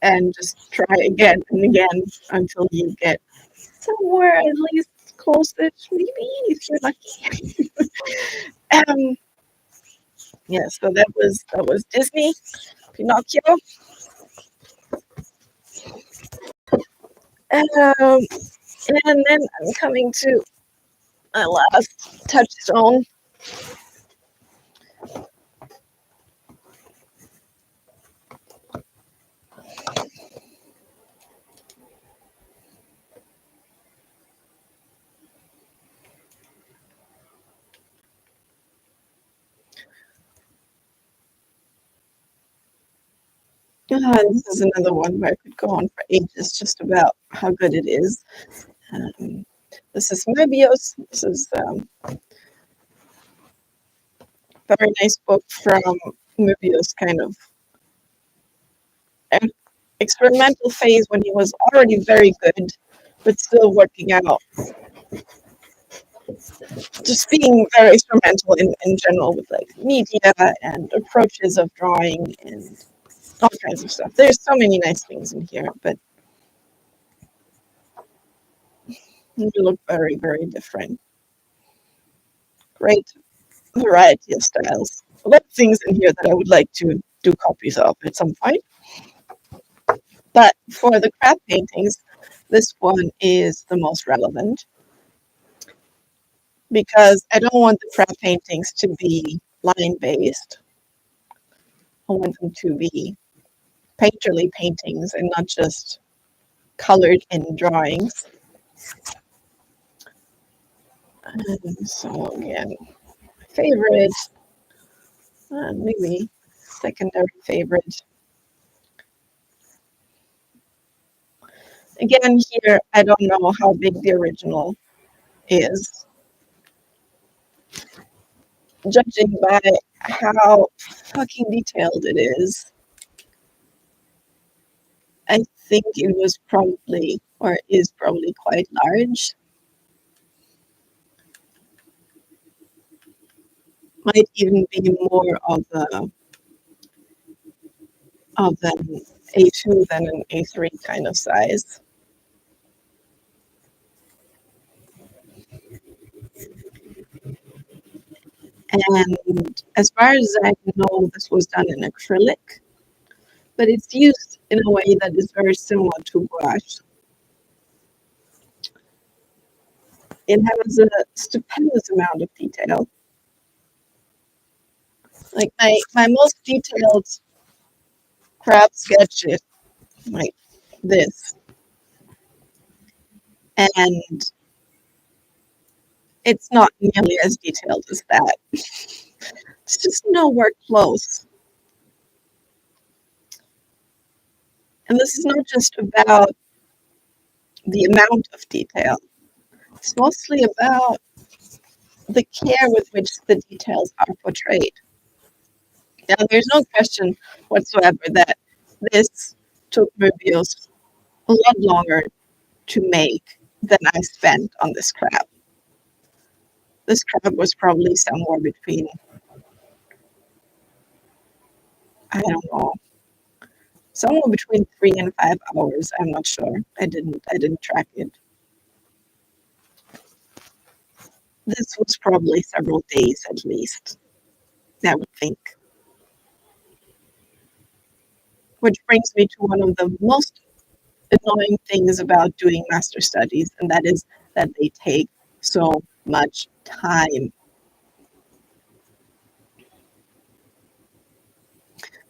and just try again and again until you get somewhere at least close-ish, maybe if you're lucky. um, yeah, so that was Disney, Pinocchio. Um, and then I'm coming to my last touchstone. This is another one where I could go on for ages just about how good it is. Um, this is Möbius. This is a very nice book from Möbius' kind of experimental phase when he was already very good, but still working out, just being very experimental in general with like media and approaches of drawing and all kinds of stuff. There's so many nice things in here, but they look very, very different. Great variety of styles. A lot of things in here that I would like to do copies of at some point. But for the craft paintings, this one is the most relevant because I don't want the craft paintings to be line based. I want them to be painterly paintings and not just colored in drawings. So again, favorite, maybe secondary favorite. Again, here I don't know how big the original is. Judging by how fucking detailed it is, I think it was probably or is probably quite large. Might even be more of an A2 than an A3 kind of size. And as far as I know, this was done in acrylic, but it's used in a way that is very similar to gouache. It has a stupendous amount of detail. Like my most detailed crab sketch is like this. And it's not nearly as detailed as that. It's just nowhere close. And this is not just about the amount of detail. It's mostly about the care with which the details are portrayed. Now, there's no question whatsoever that this took Möbius a lot longer to make than I spent on this crab. This crab was probably somewhere between, I don't know, somewhere between 3 and 5 hours. I'm not sure. I didn't track it. this was probably several days at least, I would think. Which brings me to one of the most annoying things about doing master studies, and that is that they take so much time.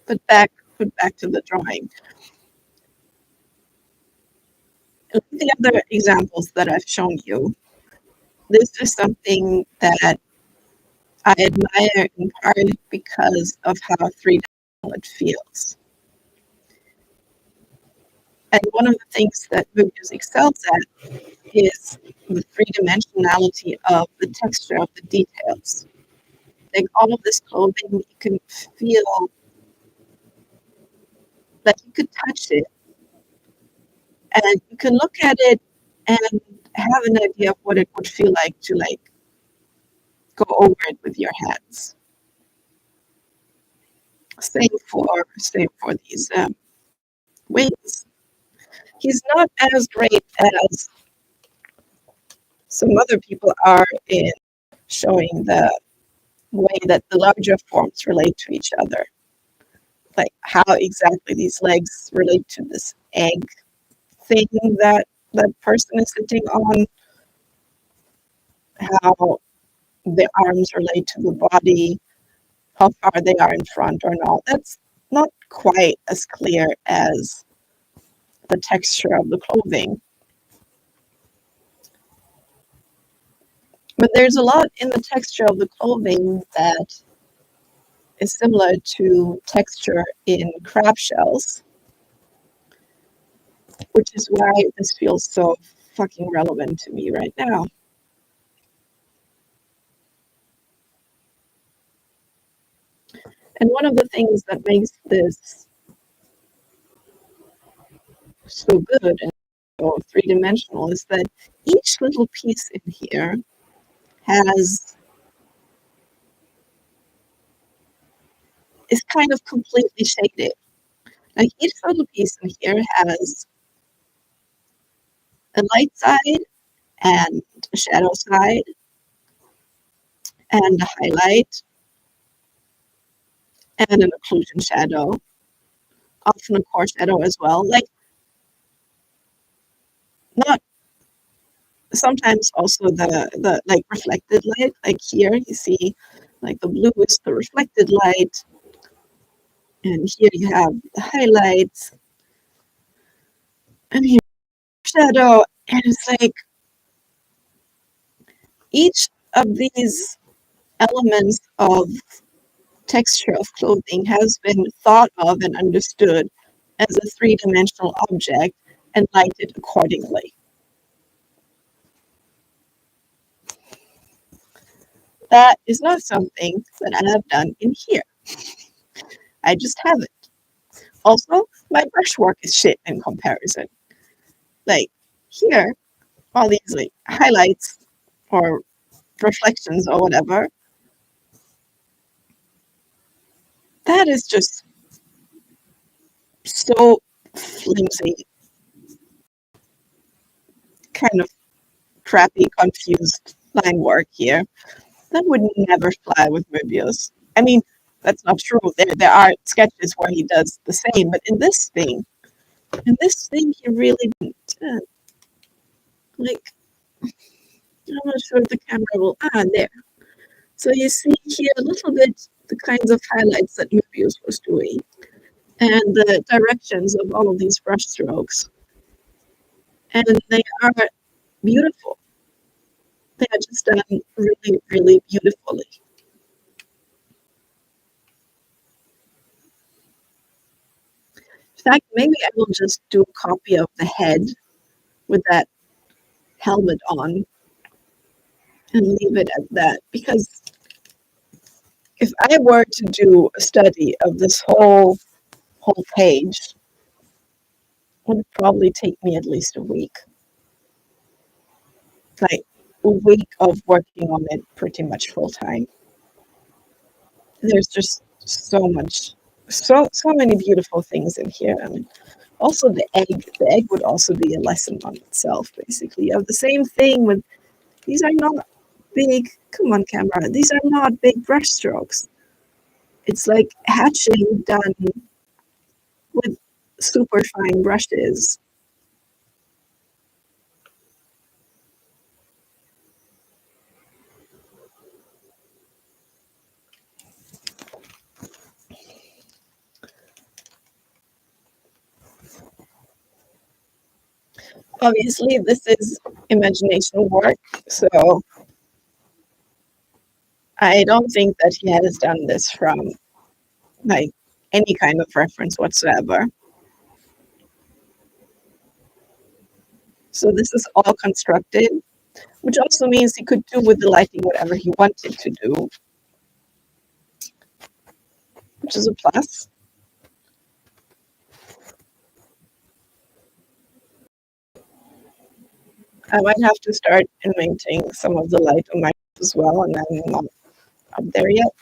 But back to the drawing. And the other examples that I've shown you, this is something that I admire in part because of how three-dimensional it feels. And one of the things that Möbius excels at is the three-dimensionality of the texture of the details. Like all of this clothing, you can feel that you could touch it and you can look at it and have an idea of what it would feel like to like go over it with your hands. Same for these wings. He's not as great as some other people are in showing the way that the larger forms relate to each other. Like how exactly these legs relate to this egg thing that the person is sitting on, how the arms relate to the body, how far they are in front or not. That's not quite as clear as the texture of the clothing. But there's a lot in the texture of the clothing that is similar to texture in crab shells, which is why this feels so fucking relevant to me right now. And one of the things that makes this so good and so three-dimensional is that each little piece in here is kind of completely shaded. Like each little piece in here has a light side and a shadow side and a highlight and an occlusion shadow, often a core shadow as well. Like not sometimes also the like reflected light. Like here you see like the blue is the reflected light, and here you have the highlights, and here shadow, and it's like each of these elements of texture of clothing has been thought of and understood as a three-dimensional object and lighted accordingly. That is not something that I have done in here. I just haven't. Also, my brushwork is shit in comparison. Like here, all these like highlights or reflections or whatever, that is just so flimsy, kind of crappy, confused line work here. That would never fly with Möbius. I mean, that's not true. There are sketches where he does the same, but in this thing, he really didn't. Like, I'm not sure if the camera will. There. So you see here a little bit the kinds of highlights that Möbius was doing and the directions of all of these brush strokes. And they are beautiful. They are just done really, really beautifully. In fact, maybe I will just do a copy of the head with that helmet on and leave it at that, because if I were to do a study of this whole page, it would probably take me at least a week. Like a week of working on it pretty much full time. There's just so many beautiful things in here. I mean, also the egg would also be a lesson on itself, basically. You have the same thing with these are big, come on camera, these are not big brush strokes. It's like hatching done with super fine brushes. Obviously, this is imagination work, so I don't think that he has done this from like any kind of reference whatsoever. So this is all constructed, which also means he could do with the lighting whatever he wanted to do, which is a plus. I might have to start inventing some of the light on my as well, and I'm not up there yet.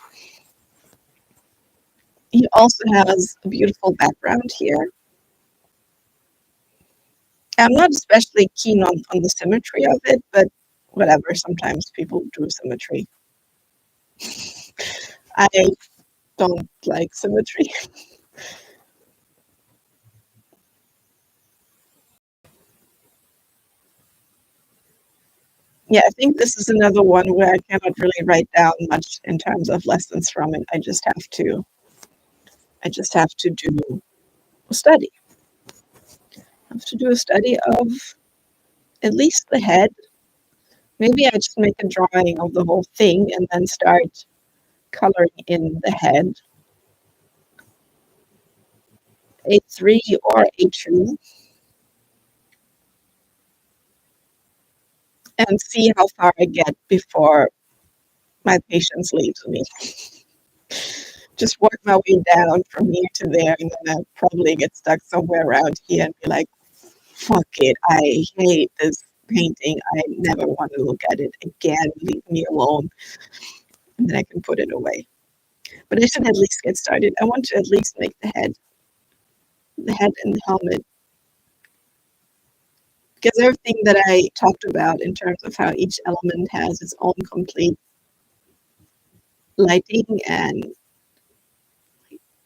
He also has a beautiful background here. I'm not especially keen on the symmetry of it, but whatever, sometimes people do symmetry. I don't like symmetry. Yeah, I think this is another one where I cannot really write down much in terms of lessons from it. I just have to do a study. I have to do a study of at least the head. Maybe I just make a drawing of the whole thing and then start coloring in the head. A3 or A2, and see how far I get before my patience leaves me. Just work my way down from here to there, and then I'll probably get stuck somewhere around here and be like, fuck it, I hate this painting. I never want to look at it again. Leave me alone. And then I can put it away. But I should at least get started. I want to at least make the head and the helmet. Because everything that I talked about in terms of how each element has its own complete lighting and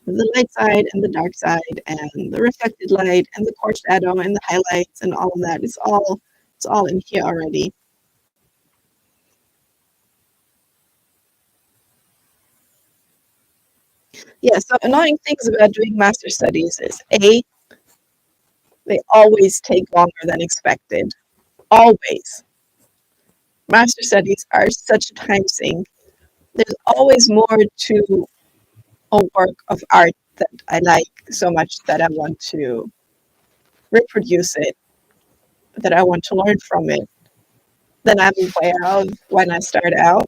the light side and the dark side and the reflected light and the core shadow and the highlights and all of that. It's all in here already. Yeah, so annoying things about doing master studies is A, they always take longer than expected. Always. Master studies are such a time sink. There's always more to a work of art that I like so much that I want to reproduce it, that I want to learn from it, than I'm aware of when I start out.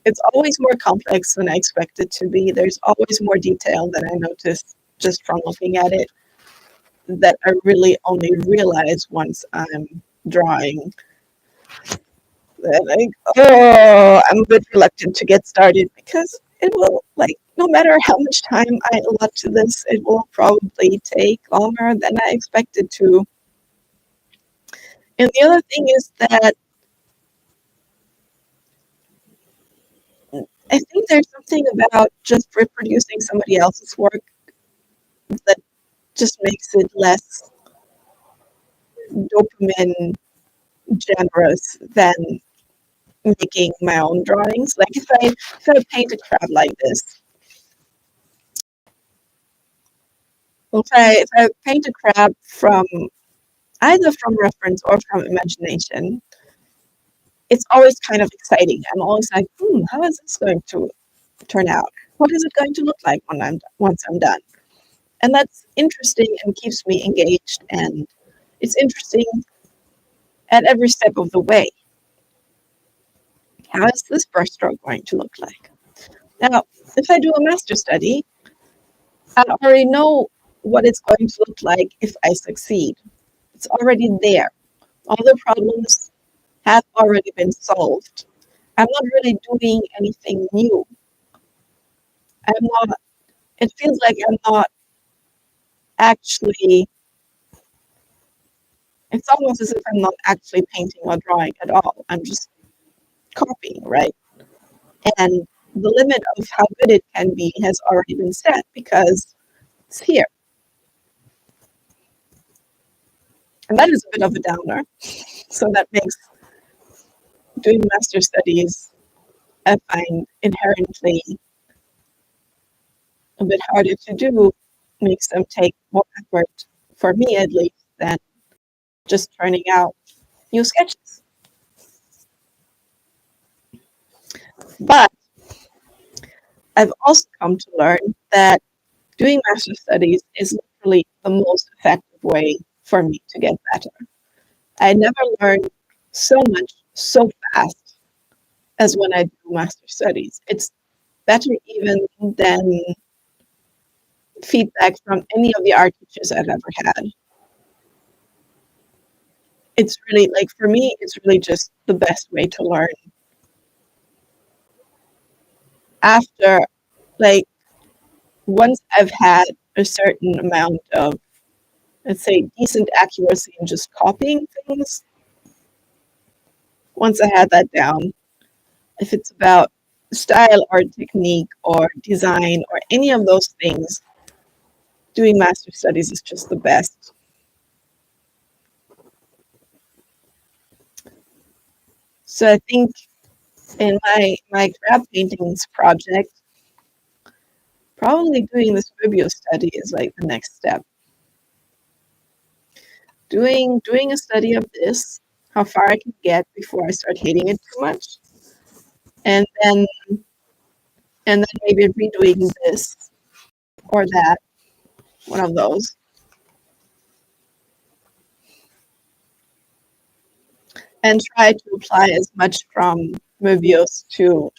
It's always more complex than I expect it to be. There's always more detail than I notice just from looking at it that I really only realize once I'm drawing. Like, oh, I'm a bit reluctant to get started because it will, like, no matter how much time I allot to this, it will probably take longer than I expected to. And the other thing is that I think there's something about just reproducing somebody else's work that just makes it less dopamine generous than making my own drawings. Like if I paint a crab like this, if I paint a crab from either from reference or from imagination, it's always kind of exciting. I'm always like, how is this going to turn out? What is it going to look like once I'm done? And that's interesting and keeps me engaged, and it's interesting at every step of the way. How is this brushstroke going to look like? Now, if I do a master study, I already know what it's going to look like if I succeed. It's already there. All the problems have already been solved. I'm not really doing anything new. I'm not, it feels like I'm not actually, it's almost as if I'm not actually painting or drawing at all. I'm just copying, right? And the limit of how good it can be has already been set because it's here. And that is a bit of a downer. So that makes doing master studies, I find, inherently a bit harder to do, makes them take more effort, for me at least, than just turning out new sketches. But I've also come to learn that doing master studies is literally the most effective way for me to get better. I never learned so much so fast as when I do master studies. It's better even than feedback from any of the art teachers I've ever had. It's really like for me, it's really just the best way to learn. After, like, once I've had a certain amount of, let's say, decent accuracy in just copying things, once I had that down, if it's about style or technique or design or any of those things, doing master studies is just the best. So I think in my crab paintings project, probably doing this review study is like the next step. Doing a study of this, how far I can get before I start hating it too much, and then maybe redoing this or that, one of those, and try to apply as much from reviews to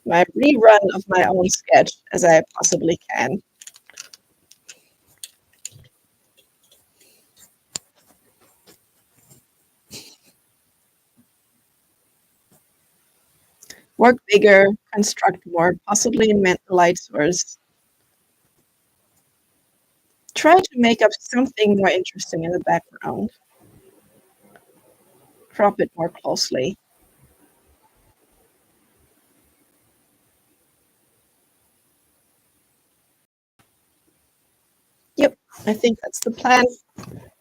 my rerun of my own sketch as I possibly can. Work bigger, construct more, possibly invent a light source. Try to make up something more interesting in the background. Crop it more closely. Yep, I think that's the plan.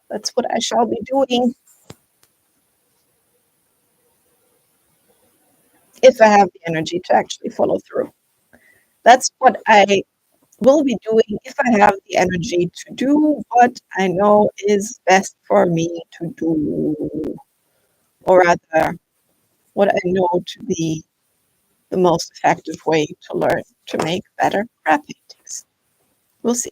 That's what I shall be doing. If I have the energy to actually follow through. That's what I will be doing if I have the energy to do what I know is best for me to do, or rather, what I know to be the most effective way to learn to make better crab paintings. We'll see.